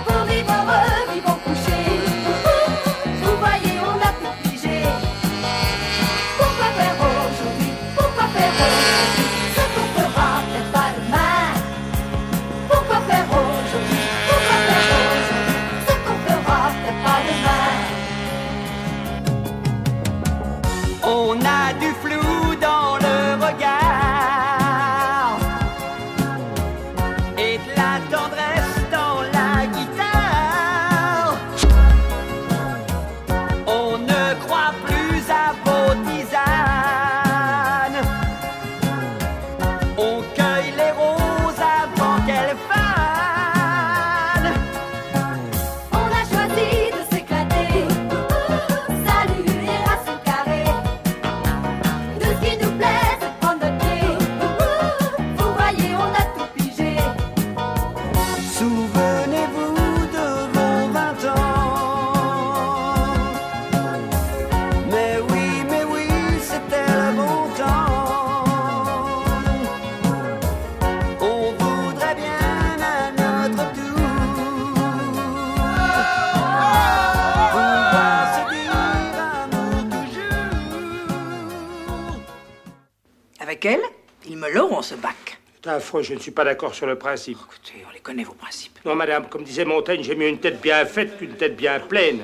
Pour vivre heureux, vivons couchés. Vous voyez, on a tout pigé. Pourquoi faire aujourd'hui? Pourquoi faire aujourd'hui ce qu'on fera peut-être pas demain? Pourquoi faire aujourd'hui? Pourquoi faire aujourd'hui ce qu'on fera peut-être pas demain? On a du flou dans le regard et de la tendresse dans la guitare. On ne croit plus à vos tisanes. On cueille les roses avant qu'elles fanent. On a choisi de s'éclater. Salut et racines carrées. De ce qui nous plaît, c'est prendre notre pied. Vous voyez, on a tout pigé. Souvenez-vous de vos 20 ans. Mais oui, c'était le bon temps. On voudrait bien à notre tour pouvoir se dire amour toujours. Avec elle, ils me l'auront, ce bac. C'est affreux, je ne suis pas d'accord sur le principe. Écoutez, on les connaît, vos principes. Non, madame, comme disait Montaigne, j'ai mieux une tête bien faite qu'une tête bien pleine.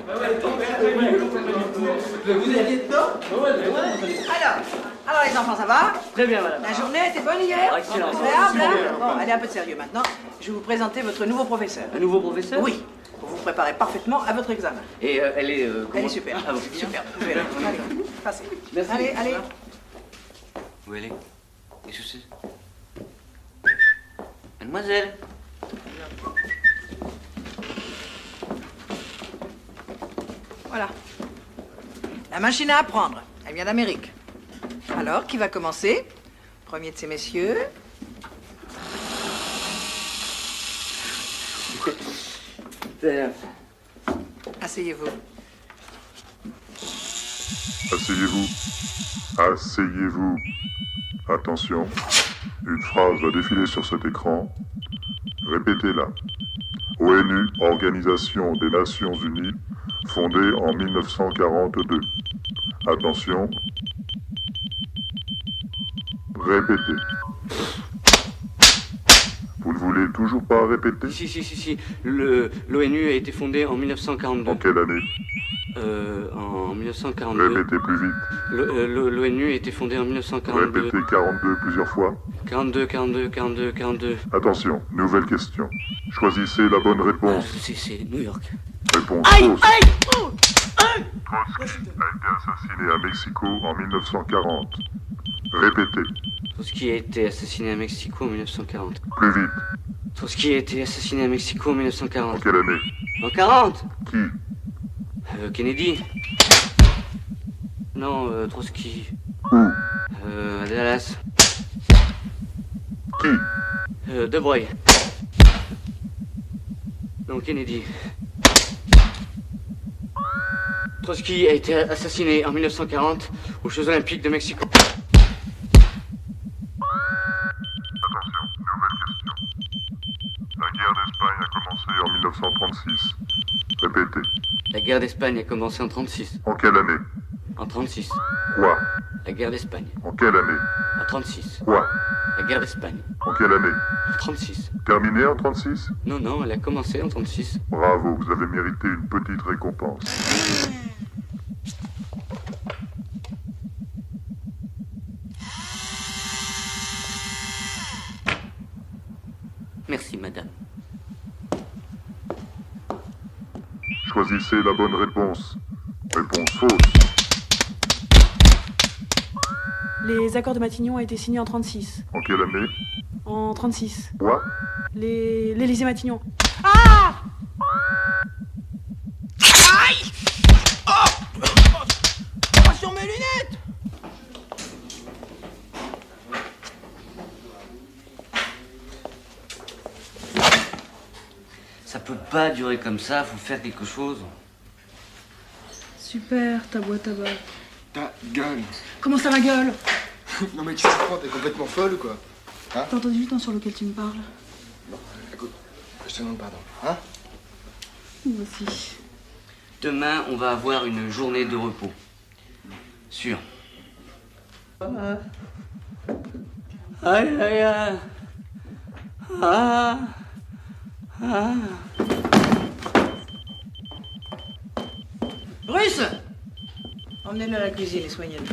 Vous aviez dedans? Alors les enfants, ça va? Très bien, madame. La journée était bonne hier? Excellent. Agréable, hein? Bon, allez, un peu de sérieux maintenant. Je vais vous présenter votre nouveau professeur. Un nouveau professeur? Oui, pour vous préparer parfaitement à votre examen. Et elle est... Elle est super. Ah bon, Super. Vous verrez. Allez, passez. Merci. Allez, allez. Où elle est? Qu'est-ce que c'est? Mademoiselle. Voilà. La machine à apprendre. Elle vient d'Amérique. Alors, qui va commencer? Premier de ces messieurs. Asseyez-vous. Asseyez-vous. Asseyez-vous. Attention. Une phrase va défiler sur cet écran. Répétez-la. ONU, Organisation des Nations Unies, fondée en 1942. Attention. Répétez. Vous ne voulez toujours pas répéter? Si. L'ONU a été fondée en 1942. En quelle année? En 1942. Répétez plus vite. L'ONU a été fondée en 1942. Répétez 42 plusieurs fois. 42. Attention, nouvelle question. Choisissez la bonne réponse. C'est New York. Réponse fausse. Trotsky a été assassiné à Mexico en 1940. Répétez. Trotsky a été assassiné à Mexico en 1940. Plus vite. Trotsky a été assassiné à Mexico en 1940. En quelle année? En 40. Qui? Kennedy. Non, Trotsky. Où? À Dallas. Qui? De Broglie. Non, Kennedy. Trotsky a été assassiné en 1940 aux Jeux Olympiques de Mexico. Attention, nouvelle question. La guerre d'Espagne a commencé en 1936. Répétez. La guerre d'Espagne a commencé en 36. En quelle année? En 36. Quoi? La guerre d'Espagne. En quelle année? En 36. Quoi? La guerre d'Espagne. En quelle année? En 36. Terminée en 36? Non, elle a commencé en 36. Bravo, vous avez mérité une petite récompense. Merci, madame. Choisissez la bonne réponse. Réponse fausse. Les accords de Matignon ont été signés en 36. En quelle année? En 36. Quoi? L'Élysée-Matignon. Ah! Aïe! Oh! Pas sur mes lunettes! Ça peut pas durer comme ça, faut faire quelque chose. Super, ta boîte à bac. Ta gueule. Comment ça, ma gueule? Non mais qu'est-ce que tu prends? T'es complètement folle ou quoi? Hein? T'as entendu le temps sur lequel tu me parles? Bon, écoute, je te demande pardon. Hein? Moi aussi. Demain, on va avoir une journée de repos. Sûr. Aïe. Ah. Bruce! Emmenez-le à la cuisine et soignez-le.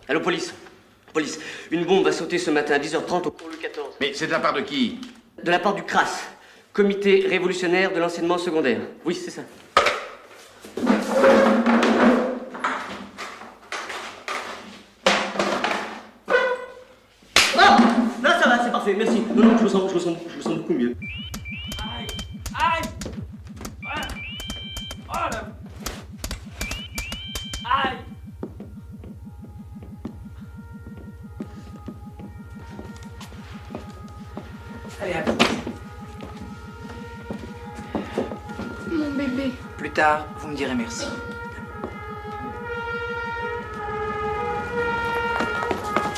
Allô, police. Police. Une bombe va sauter ce matin à 10h30 au pont Louis XIV. Mais c'est de la part de qui? De la part du CRAS, Comité révolutionnaire de l'enseignement secondaire. Oui, c'est ça. Ah! Là, ça va, c'est parfait, merci. Non, je me sens beaucoup mieux. Aïe! Oh là! Aïe! Allez, à vous. Mon bébé. Plus tard, vous me direz merci.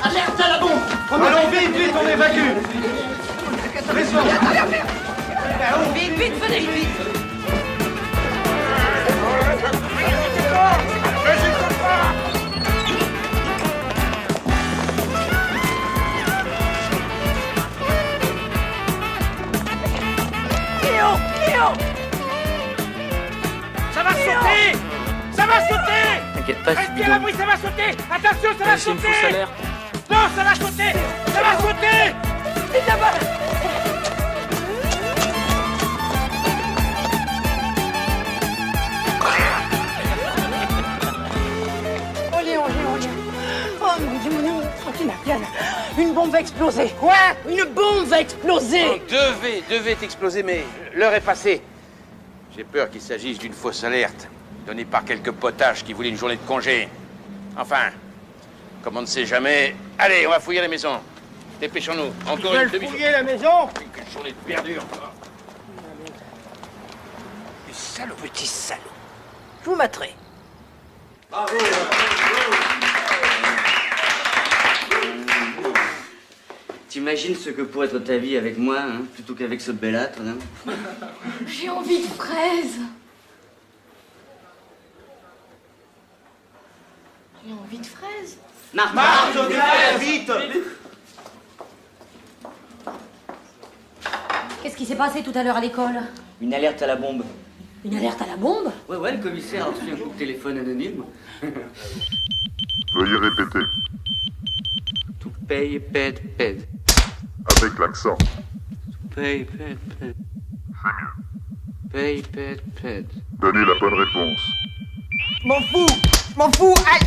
Alerte à la bombe! Allons, vite, on évacue! Vite, venez, vite! N'hésitez pas! va sauter! T'inquiète pas, c'est Respire bidon. un bruit, ça va sauter! Attention, ça va C'est une sauter! fausse alerte. Non, ça va sauter! Ça va sauter! Et là-bas! Oh mon Dieu, mon Dieu, tranquille, Marianne. Une bombe va exploser. Quoi? Une bombe va exploser. Devait exploser, mais l'heure est passée. J'ai peur qu'il s'agisse d'une fausse alerte, donnée par quelques potaches qui voulaient une journée de congé. Enfin, comme on ne sait jamais... Allez, on va fouiller la maison. Dépêchons-nous. Encore une demi-journée. Fouiller la maison? Une journée de perdue encore. Le salaud, petit salaud. Je vous materai. Bravo. T'imagines ce que pourrait être ta vie avec moi, hein, plutôt qu'avec ce belâtre, hein? J'ai envie de fraises. J'ai envie de fraises. Marthe, vite! Qu'est-ce qui s'est passé tout à l'heure à l'école? Une alerte à la bombe. Une alerte à la bombe? Ouais, le commissaire a reçu un coup de téléphone anonyme. Veuillez répéter. Tout paye, pète. Avec l'accent. Paye, pète. C'est mieux. Paye, pète. Donnez la bonne réponse. Je m'en fous, aïe!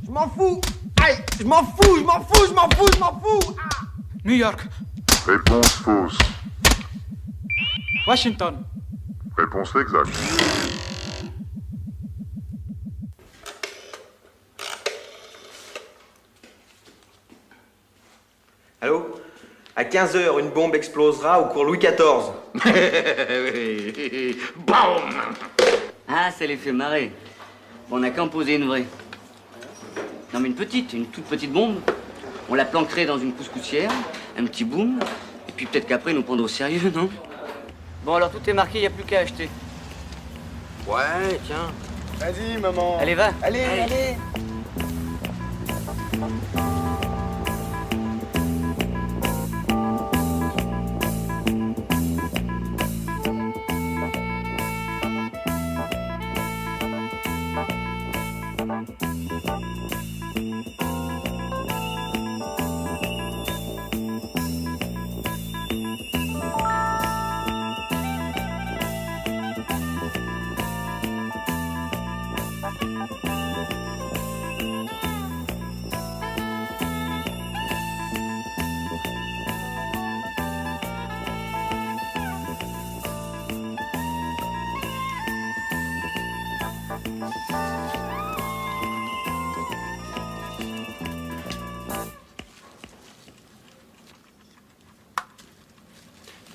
Je m'en fous, aïe! Je m'en fous! Ah. New York. Réponse fausse. Washington. Réponse exacte. Allô? À 15h, une bombe explosera au cours Louis XIV. Boum! Ah, c'est l'effet marée. On n'a qu'à en poser une vraie. Non, mais une toute petite bombe. On la planquerait dans une couscoussière, un petit boom, et puis peut-être qu'après, ils nous prendront au sérieux, non? Bon, alors tout est marqué, il n'y a plus qu'à acheter. Ouais, tiens. Vas-y, maman. Allez, va. Allez.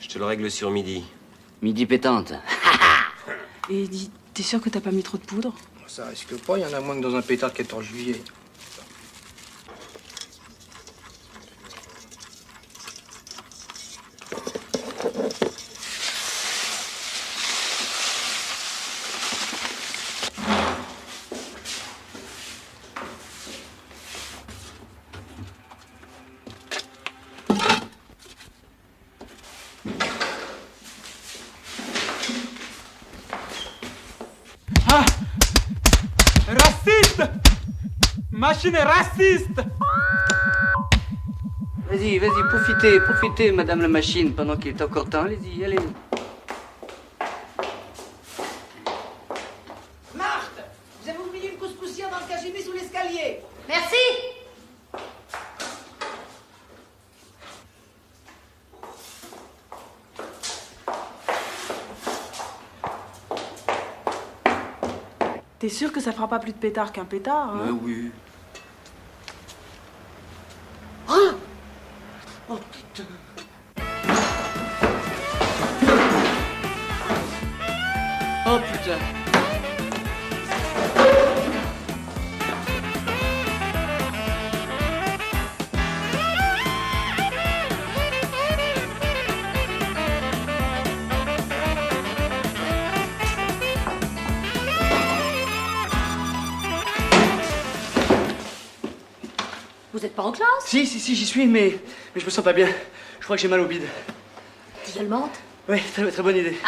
Je te le règle sur midi. Midi pétante. Et dis, t'es sûr que t'as pas mis trop de poudre? Ça risque pas, il y en a moins que dans un pétard de 14 juillet. Raciste! Machine raciste! Vas-y, profitez, madame la machine, pendant qu'il est encore temps. Allez-y, allez. Marthe, vous avez oublié une couscoussière dans le KGB sous l'escalier. Merci. T'es sûr que ça fera pas plus de pétard qu'un pétard, hein? Oui. Ah! Oh putain. Oh putain. Vous êtes pas en classe? Si, j'y suis, mais je me sens pas bien. Je crois que j'ai mal au bide. Dialmante? Oui, très bonne idée.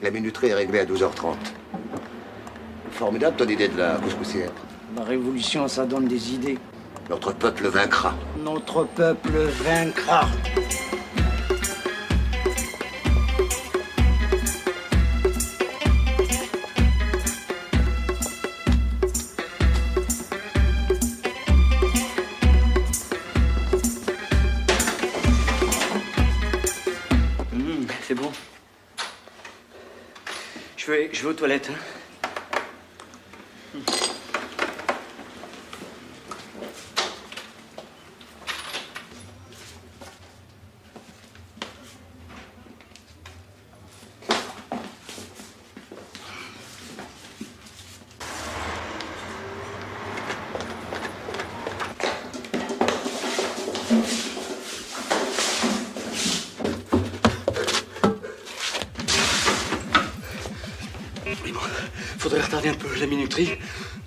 La minuterie est réglée à 12h30. Formidable ton idée de la couscoussière. La révolution, ça donne des idées. Notre peuple vaincra. Notre peuple vaincra. C'est bon. Je vais aux toilettes. Hein. Faudrait retarder un peu la minuterie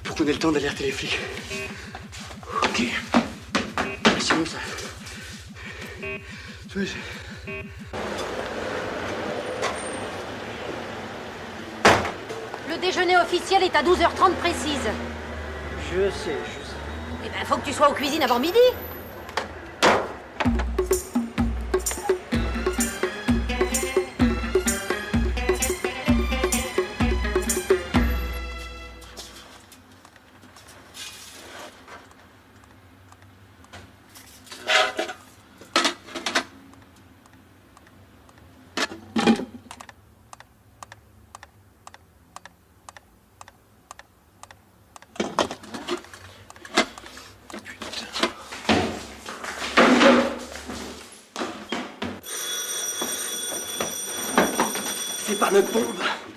pour qu'on ait le temps d'alerter les flics. Ok. Mais sinon, ça... Tu vois, Le déjeuner officiel est à 12h30 précise. Je sais. Eh ben, faut que tu sois aux cuisines avant midi. C'est pas notre bombe.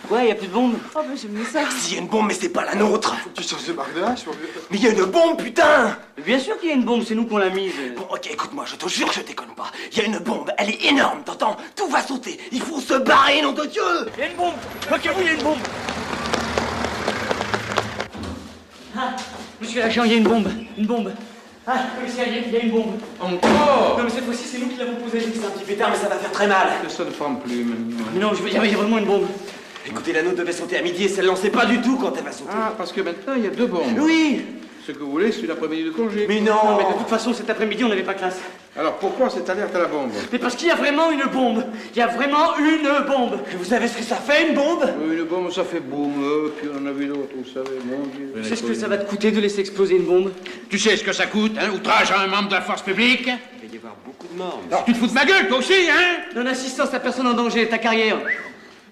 Ouais, y a plus de bombe. Oh, bah j'aime bien ça. S'il y a une bombe, mais c'est pas la nôtre. Faut que tu changes de marque de hache. Mais y a une bombe, putain. Bien sûr qu'il y a une bombe, c'est nous qu'on l'a mise. Bon, ok, écoute-moi, je te jure que je déconne pas. Y a une bombe, elle est énorme, t'entends? Tout va sauter. Il faut se barrer, nom de Dieu. Y a une bombe. Ok, oui, y a une bombe. Ah, monsieur l'agent, il y a une bombe. Une bombe. Ah, commissaire, il y a une bombe. Encore? Non, mais cette fois-ci, c'est nous qui l'avons posée. C'est un petit pétard, mais ça va faire très mal. Ça ne forme plus maintenant. Mais non, il y a vraiment une bombe. Écoutez, la nôtre devait sauter à midi et celle-là, on sait pas du tout quand elle va sauter. Ah, parce que maintenant, il y a 2 bombes. Oui. Ce que vous voulez, c'est l'après-midi de congé. Mais non, mais de toute façon, cet après-midi, on n'avait pas classe. Alors pourquoi cette alerte à la bombe? Mais parce qu'il y a vraiment une bombe. Il y a vraiment une bombe. Et vous savez ce que ça fait, une bombe? Une bombe, ça fait boum, puis on en a vu d'autres, vous savez, mon Dieu. Tu sais ce que ça va te coûter de laisser exploser une bombe? Tu sais ce que ça coûte, hein? Outrage à un membre de la force publique? Il va y avoir beaucoup de morts. Alors tu te fous de ma gueule, toi aussi, hein? Non-assistance à personne en danger, ta carrière.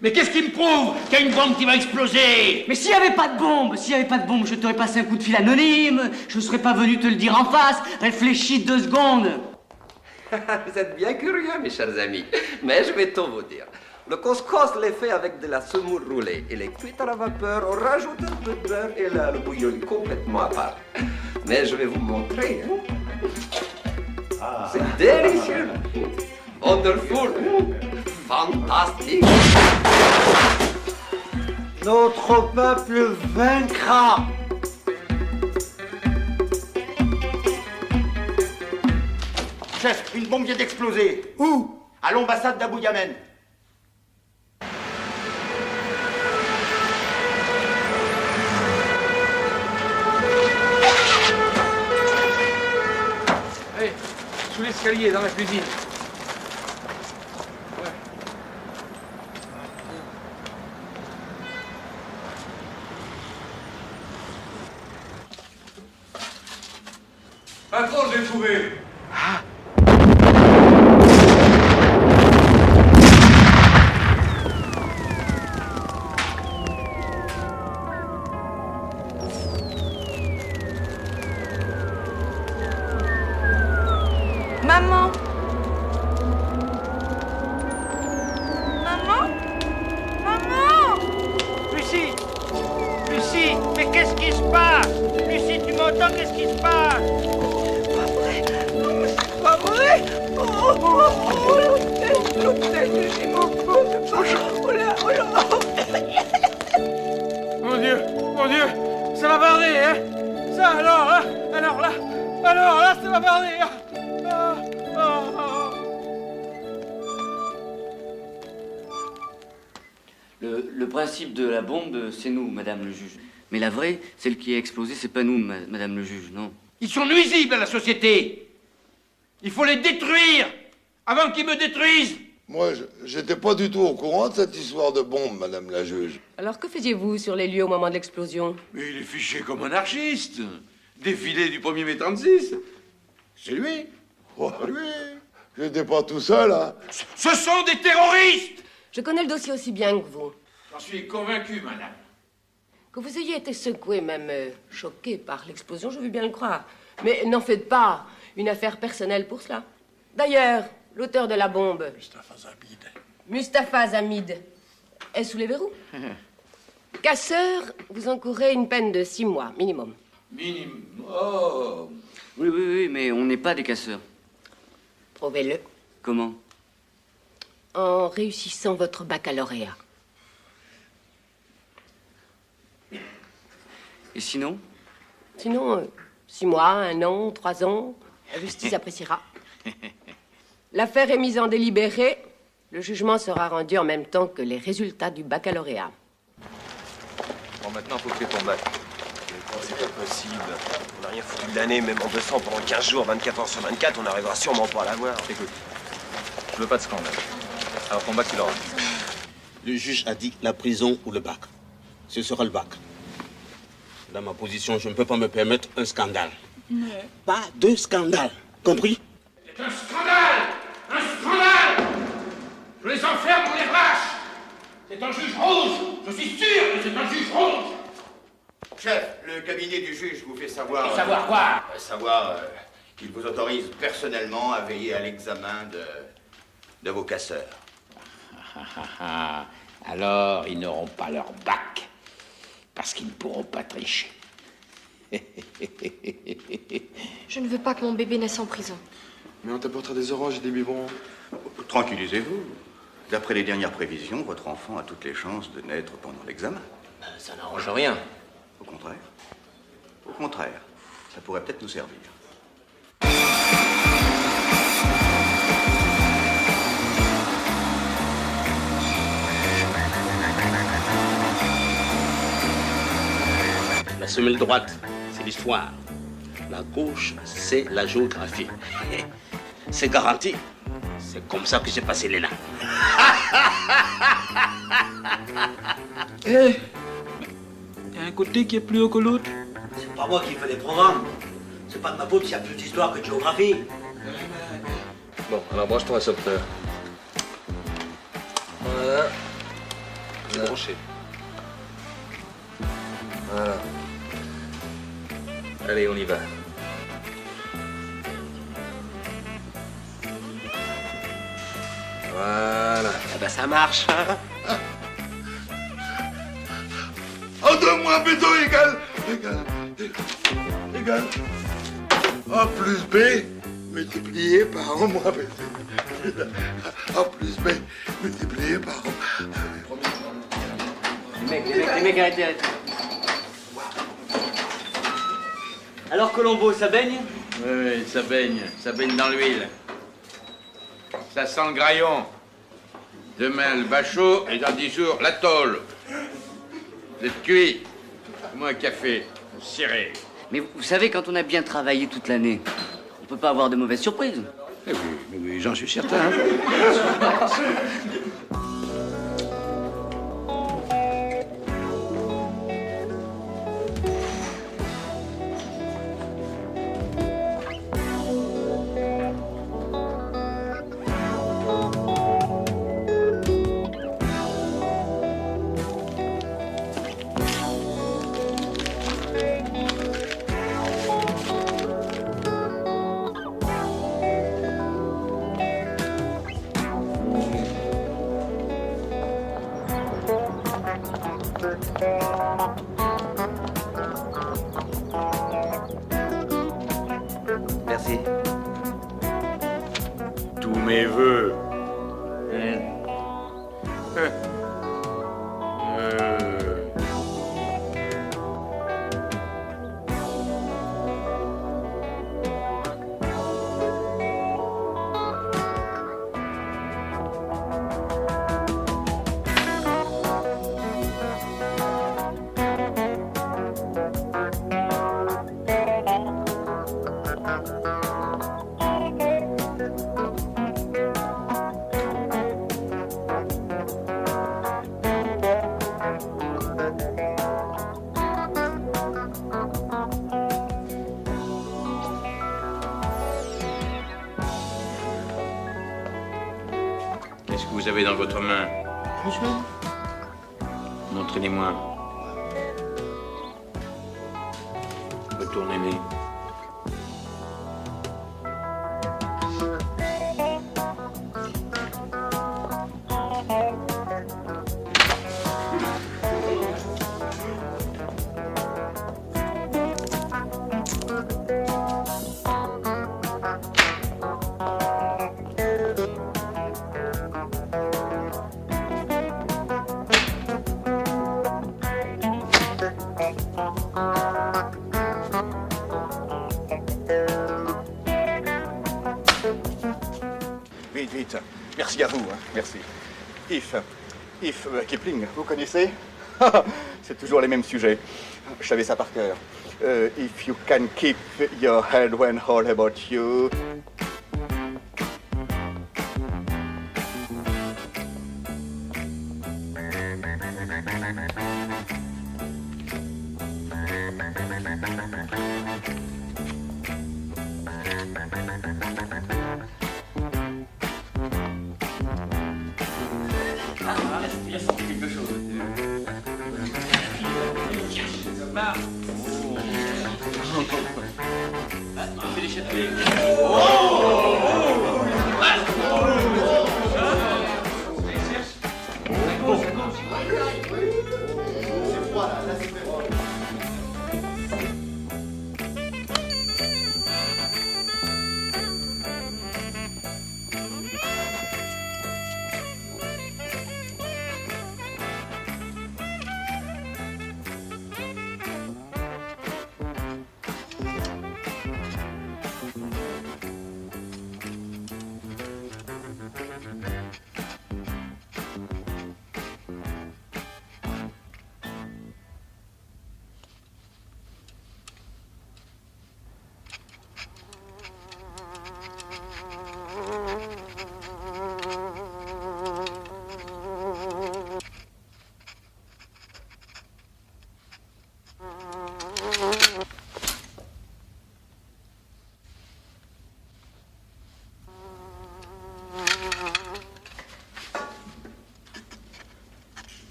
Mais qu'est-ce qui me prouve qu'il y a une bombe qui va exploser? Mais s'il n'y avait pas de bombe, je t'aurais passé un coup de fil anonyme, je ne serais pas venu te le dire en face. Réfléchis 2 secondes. Vous êtes bien curieux, mes chers amis. Mais je vais tout vous dire. Le couscous l'est fait avec de la semoule roulée. Il est cuit à la vapeur, on rajoute un peu de beurre et là, le bouillon est complètement à part. Mais je vais vous montrer. Hein. C'est délicieux. Wonderful. Fantastique. Notre peuple vaincra. Chef, une bombe vient d'exploser. Où? À l'ambassade d'Abou Yamen. Allez, sous l'escalier, dans la cuisine. Patron, j'ai trouvé. Maman. Maman. Maman. Lucie. Lucie, mais qu'est-ce qui se passe? Lucie, tu m'entends? Qu'est-ce qui se passe? Pas vrai. L'hôtel, j'ai mon compte. Oh là. Mon Dieu, ça va barder, hein? Ça, alors là, ça va barder. Le principe de la bombe, c'est nous, madame le juge. Mais la vraie, celle qui a explosé, c'est pas nous, madame le juge, non. Ils sont nuisibles à la société. Il faut les détruire avant qu'ils me détruisent. Moi, j'étais pas du tout au courant de cette histoire de bombe, madame la juge. Alors que faisiez-vous sur les lieux au moment de l'explosion? Mais il est fiché comme anarchiste. Défilé du 1er mai 36. C'est lui. Lui. J'étais pas tout seul, hein. Ce sont des terroristes. Je connais le dossier aussi bien que vous. J'en suis convaincu, madame. Que vous ayez été secoué, même choqué par l'explosion, je veux bien le croire. Mais n'en faites pas une affaire personnelle pour cela. D'ailleurs, l'auteur de la bombe, Mustapha Zamid, est sous les verrous. Casseur, vous encourez une peine de 6 mois, minimum. Minimum. Oh. Oui, mais on n'est pas des casseurs. Prouvez-le. Comment? En réussissant votre baccalauréat. Et sinon? Sinon, 6 mois, 1 an, 3 ans, la justice appréciera. L'affaire est mise en délibéré. Le jugement sera rendu en même temps que les résultats du baccalauréat. Bon, maintenant, faut créer ton bac. C'est pas possible. On n'a rien foutu de l'année, même en bossant pendant 15 jours, 24 heures sur 24, on n'arrivera sûrement pas à l'avoir. Écoute, je veux pas de scandale. Alors ton bac, tu l'auras. Le juge a dit la prison ou le bac. Ce sera le bac. Dans ma position, je ne peux pas me permettre un scandale. Mais... Pas de scandale. Compris? C'est un scandale. Un scandale. Je les enferme, on les relâche. C'est un juge rouge. Je suis sûr que c'est un juge rouge. Chef, le cabinet du juge vous fait savoir... Et savoir quoi? Savoir qu'il vous autorise personnellement à veiller à l'examen de vos casseurs. Alors, ils n'auront pas leur bac, parce qu'ils ne pourront pas tricher. Je ne veux pas que mon bébé naisse en prison. Mais on t'apportera des oranges et des biberons. Tranquillisez-vous. D'après les dernières prévisions, votre enfant a toutes les chances de naître pendant l'examen. Ça n'arrange rien. Au contraire. Au contraire. Ça pourrait peut-être nous servir. La semelle droite, c'est l'histoire. La gauche, c'est la géographie. C'est garanti. C'est comme ça que j'ai passé l'ENA. Eh, il y a un côté qui est plus haut que l'autre. C'est pas moi qui fais les programmes. C'est pas de ma faute s'il y a plus d'histoire que de géographie. Bon, alors branche-toi un sauveteur. Voilà. C'est branché. Voilà. Allez, on y va. Voilà. Ah bah ça marche. En 2 moins béton égale A plus B multiplié par A moins B. A plus B multiplié par A. Les mecs, arrêtez. Alors, Colombo, ça baigne? Oui, ça baigne dans l'huile. Ça sent le graillon. Demain, le bachot, et dans 10 jours, la tôle. Vous êtes cuit. Moi, un café, ciré. Mais vous savez, quand on a bien travaillé toute l'année, on peut pas avoir de mauvaises surprises. Eh oui, j'en suis certain. Merci. Tous mes voeux. vous avez dans votre main? Montrez-les-moi. Retournez-les. Vite. Merci à vous, hein. Merci. If Kipling, vous connaissez? C'est toujours les mêmes sujets. Je savais ça par cœur. If you can keep your head when all about you.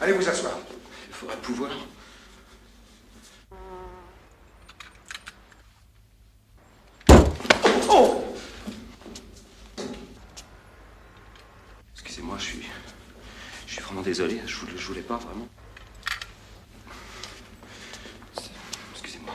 Allez vous asseoir. Il faudra pouvoir. Oh! Excusez-moi, je suis vraiment désolé. Je voulais pas vraiment. Excusez-moi.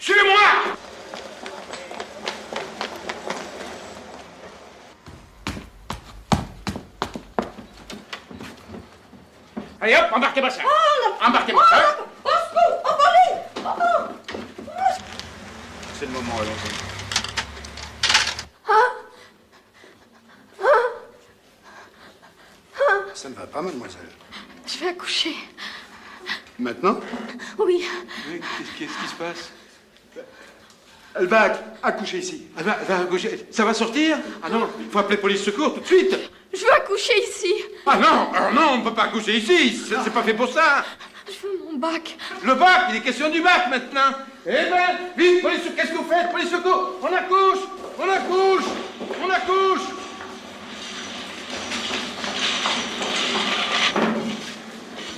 Suivez-moi! Allez hop, embarquez-moi ça. Embarquez-moi ça. C'est le moment, allons-y. Ça ne va pas, mademoiselle. Je vais accoucher. Maintenant? Oui. Qu'est-ce qui se passe? Elle va accoucher ici. Elle va accoucher. Ça va sortir? Ah non, il faut appeler police secours tout de suite. Je veux accoucher ici. Ah non, on ne peut pas accoucher ici. C'est pas fait pour ça. Je veux mon bac. Le bac, il est question du bac maintenant. Eh ben, vite, police secours, qu'est-ce que vous faites? Police secours, on accouche.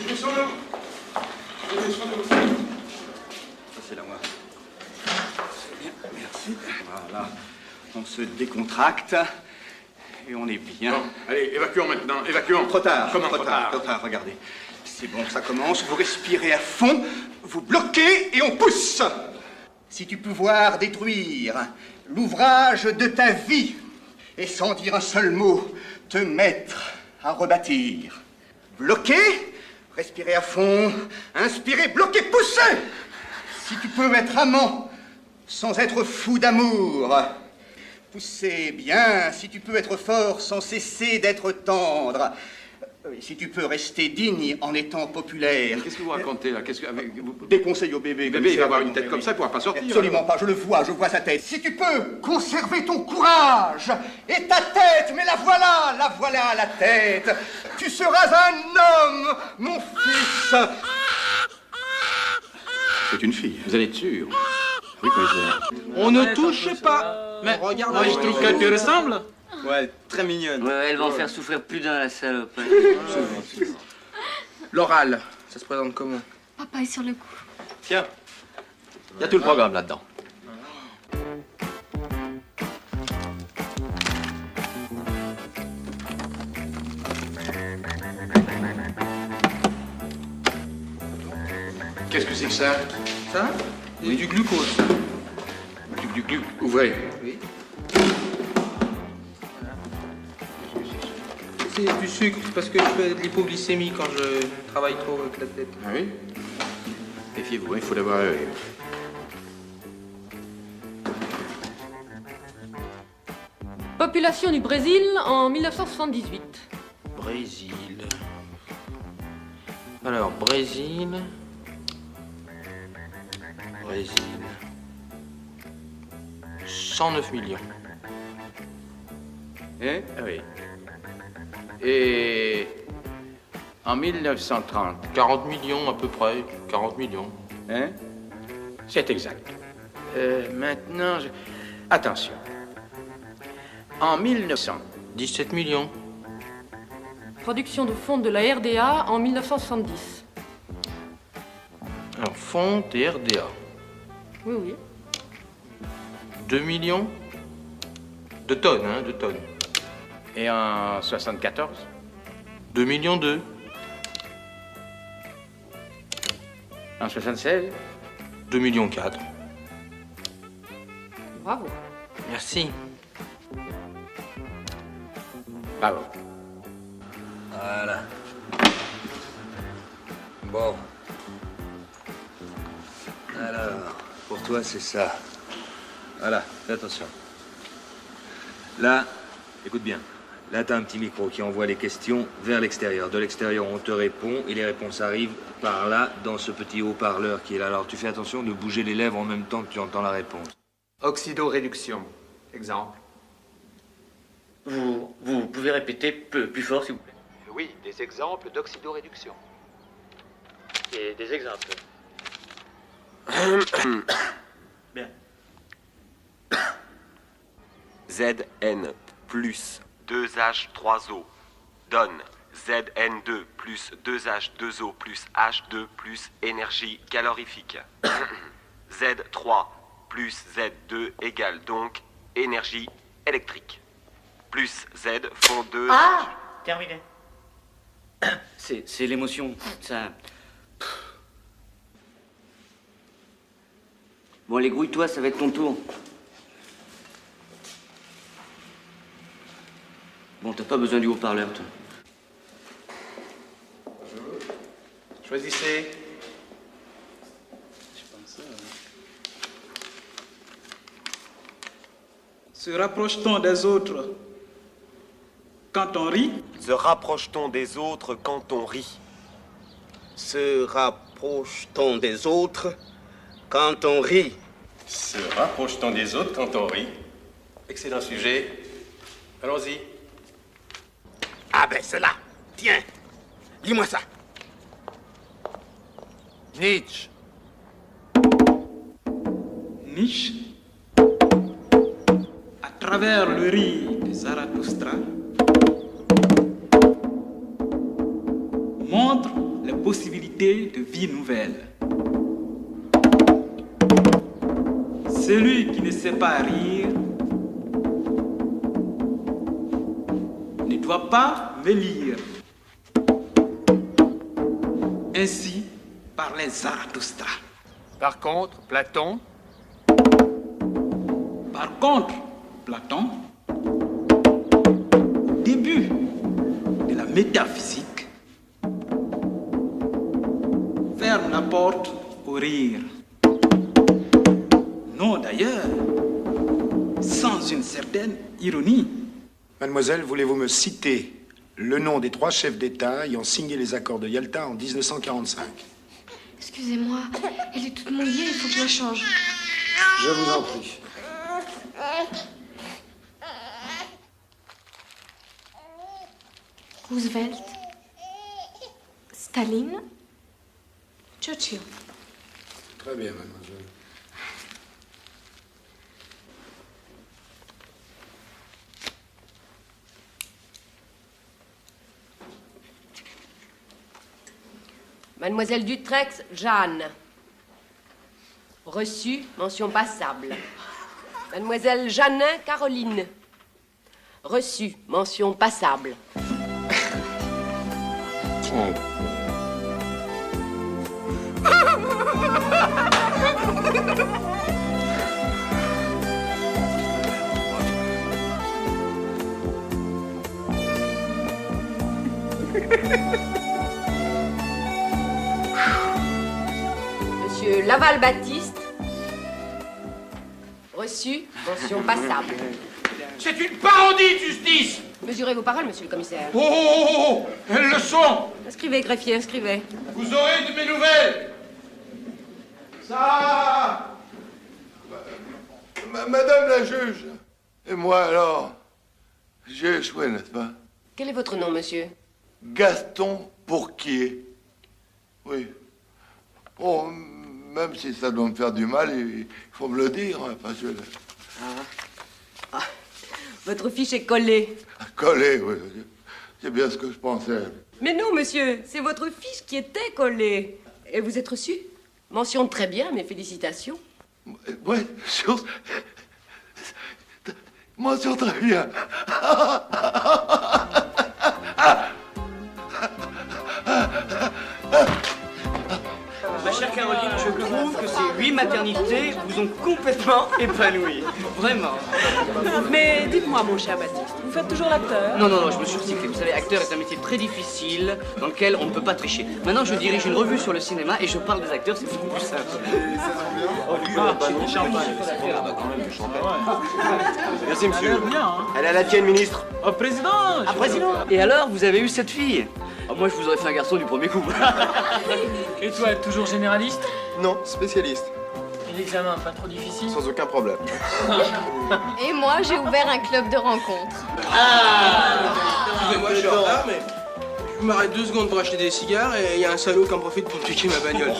Descends-nous. Ça, c'est la moi. C'est bien, merci. Voilà. On se décontracte et on est bien. Bon, allez, évacuons maintenant, évacuons. Trop tard. Comment trop tard, regardez. C'est bon, ça commence. Vous respirez à fond, vous bloquez et on pousse. Si tu peux voir détruire l'ouvrage de ta vie et sans dire un seul mot, te mettre à rebâtir. Bloquer, respirez à fond, inspirez, bloquez, poussez. Si tu peux être amant sans être fou d'amour, Poussez bien, si tu peux être fort sans cesser d'être tendre. Si tu peux rester digne en étant populaire. Qu'est-ce que vous racontez là? Des conseils au bébé. Le bébé, il va avoir une tête comme ça, il ne pourra pas sortir. Absolument pas, je vois sa tête. Si tu peux conserver ton courage et ta tête, mais la voilà la tête. Tu seras un homme, mon fils. C'est une fille. Vous en êtes sûr? Oui, commissaire. On ne touche pas. Mais regarde, moi je trouve qu'elle te ressemble. Ouais, très mignonne. Ouais, elle va en faire souffrir plus d'un, la salope. L'oral, ça se présente comment? Papa est sur le coup. Tiens, il y a tout le programme là-dedans. Qu'est-ce que c'est que ça? Ça? C'est du glucose. Du glucose. Ouvrez. Oui. C'est du sucre, parce que je fais de l'hypoglycémie quand je travaille trop avec la tête. Ah oui? Méfiez-vous, il faut l'avoir à l'œil. Population du Brésil en 1978. Brésil. Alors, Brésil. 109 millions. Hein? Ah oui. Et en 1930, 40 millions à peu près. 40 millions. hein? C'est exact. Maintenant, attention. En 1900, 17 millions. Production de fonds de la RDA en 1970. alors, fonds et RDA. Oui, oui. 2 millions de tonnes, hein, de tonnes. Et en 74, 2 millions 2. en 76, 2 millions 4. Bravo. Merci. bravo. Voilà. Bon. Alors, pour toi, c'est ça. Voilà, fais attention. Là, écoute bien. Là, t'as un petit micro qui envoie les questions vers l'extérieur. De l'extérieur, on te répond et les réponses arrivent par là, dans ce petit haut-parleur qui est là. Alors, tu fais attention de bouger les lèvres en même temps que tu entends la réponse. Oxydoréduction. Exemple. Vous pouvez répéter plus fort, s'il vous plaît? Oui, des exemples d'oxydoréduction. Et des exemples. Bien. Zn plus 2H3O donne Zn2 plus 2H2O plus H2 plus énergie calorifique. Z3 plus Z2 égale donc énergie électrique. Plus Z font 2... Ah! Terminé. C'est l'émotion, ça... Bon, allez, grouille-toi, ça va être ton tour. Bon, t'as pas besoin du haut-parleur, toi. Choisissez. Se rapproche-t-on des autres quand on rit? Se rapproche-t-on des autres quand on rit? Se rapproche-t-on des autres quand on rit? Se rapproche-t-on des autres quand on rit? Excellent sujet. Allons-y. Ah ben cela, tiens, lis-moi ça. Nietzsche. Nietzsche, à travers le rire de Zarathustra, montre les possibilités de vie nouvelle. Celui qui ne sait pas rire ne doit pas me lire. Ainsi parlait Zarathustra. Par contre, Platon. Par contre, Platon, au début de la métaphysique, ferme la porte au rire. Non d'ailleurs, sans sans une certaine ironie. Mademoiselle, voulez-vous me citer le nom des 3 chefs d'État ayant signé les accords de Yalta en 1945? Excusez-moi, elle est toute mouillée, il faut que je la change. Je vous en prie. Roosevelt, Staline, Churchill. Très bien, mademoiselle. Mademoiselle Dutrex, Jeanne. Reçu, mention passable. Mademoiselle Jeannin, Caroline. Reçu, mention passable. Monsieur Laval-Baptiste. Reçu, mention passable. C'est une parodie de justice. Mesurez vos paroles, monsieur le commissaire. Oh, oh, oh, oh, elles le sont. Inscrivez, greffier, inscrivez. Vous aurez de mes nouvelles. Ça. Madame la juge. Et moi alors? J'ai échoué, n'est-ce pas? Quel est votre nom, monsieur? Gaston Pourquier. Oui. Oh, même si ça doit me faire du mal, il faut me le dire, hein, parce que... Votre fiche est collée. Collé, oui. C'est bien ce que je pensais. Mais non, monsieur, c'est votre fiche qui était collée. Et vous êtes reçu? Mention très bien, mes félicitations. Ouais, mention très bien. Ma chère Caroline, je trouve que ces 8 maternités vous ont complètement épanouie. Vraiment. Mais dites-moi, mon cher Baptiste, vous faites toujours l'acteur? Non, non, non, je me suis recyclé. Vous savez, acteur est un métier très difficile dans lequel on ne peut pas tricher. Maintenant, je dirige une revue sur le cinéma et je parle des acteurs, c'est beaucoup plus simple. Merci, monsieur. Bien, Elle a la tienne, ministre. Oh, président. Ah, président. Et alors, vous avez eu cette fille? Ah, moi, je vous aurais fait un garçon du premier coup. Et toi, toujours généraliste? Non, spécialiste. Et l'examen, pas trop difficile? Sans aucun problème. Et moi, j'ai ouvert un club de rencontres. Excusez-moi, je suis en retard, mais je m'arrête 2 secondes pour acheter des cigares et il y a un salaud qui en profite pour me piquer ma bagnole.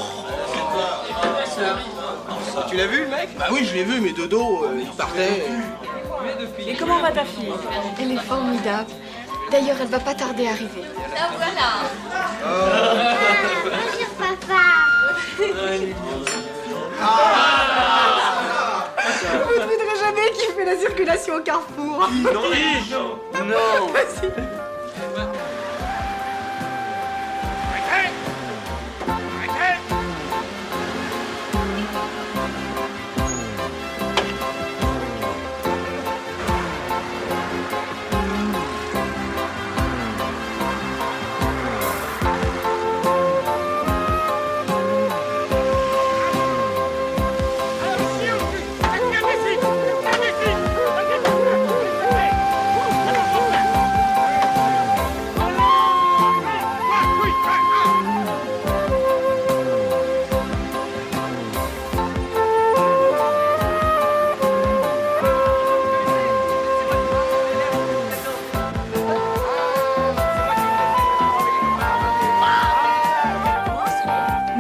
Tu l'as vu, le mec? Bah oui, je l'ai vu, mais dodo, il partait. Et comment va ta fille? Elle est formidable. D'ailleurs, elle va pas tarder à arriver. La voilà. Bonjour, papa. Vous ne voudrez jamais qu'il fait la circulation au carrefour. Non, non. Vas-y.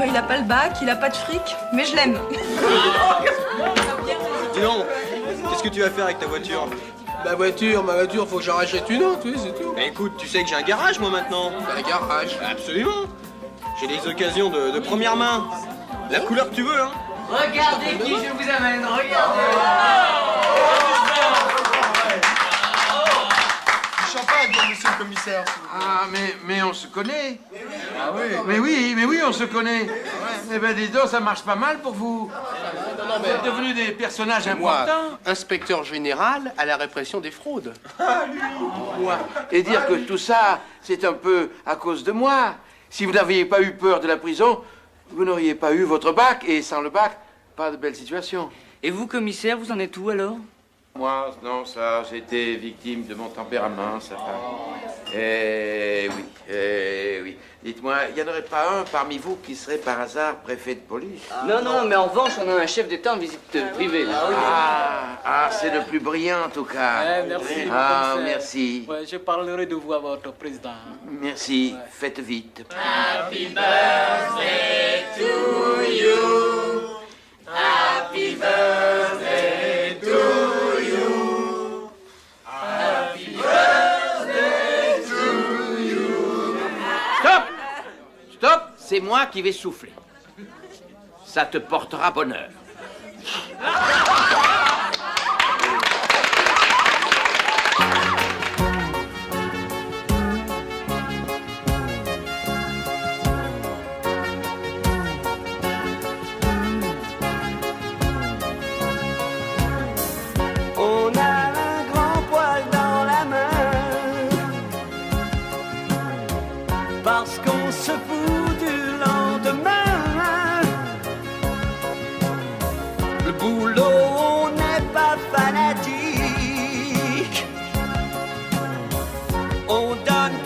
Il a pas le bac, il a pas de fric, mais je l'aime. Dis donc, qu'est-ce que tu vas faire avec ta voiture? Ma voiture, faut que j'en rachète une autre, oui, c'est tout. Bah écoute, tu sais que j'ai un garage, moi, maintenant. Un garage? Absolument. J'ai des occasions de première main. La couleur que tu veux, hein. Regardez qui je vous amène, regardez. Champagne pour monsieur le commissaire. Ah, mais on se connaît. Ah oui. Mais oui, on se connaît. Eh ben, dis donc, ça marche pas mal pour vous. Vous êtes devenus des personnages importants. Inspecteur général à la répression des fraudes. Moi. Et dire que tout ça, c'est un peu à cause de moi. Si vous n'aviez pas eu peur de la prison, vous n'auriez pas eu votre bac. Et sans le bac, pas de belle situation. Et vous, commissaire, vous en êtes où alors? Moi, non, ça, j'ai été victime de mon tempérament, ça. Eh oui. Dites-moi, il n'y en aurait pas un parmi vous qui serait par hasard préfet de police? Non, non, mais en revanche, on a un chef d'État en visite privée, là. C'est le plus brillant, en tout cas. Merci. Merci. Ouais, je parlerai de vous à votre président. Merci. Faites vite. Happy birthday to you. Happy birthday to you. Happy birthday to you. Stop! Stop! C'est moi qui vais souffler. Ça te portera bonheur. On a un grand poil dans la main parce qu'on se fout du lendemain. Le boulot, on n'est pas fanatique. On donne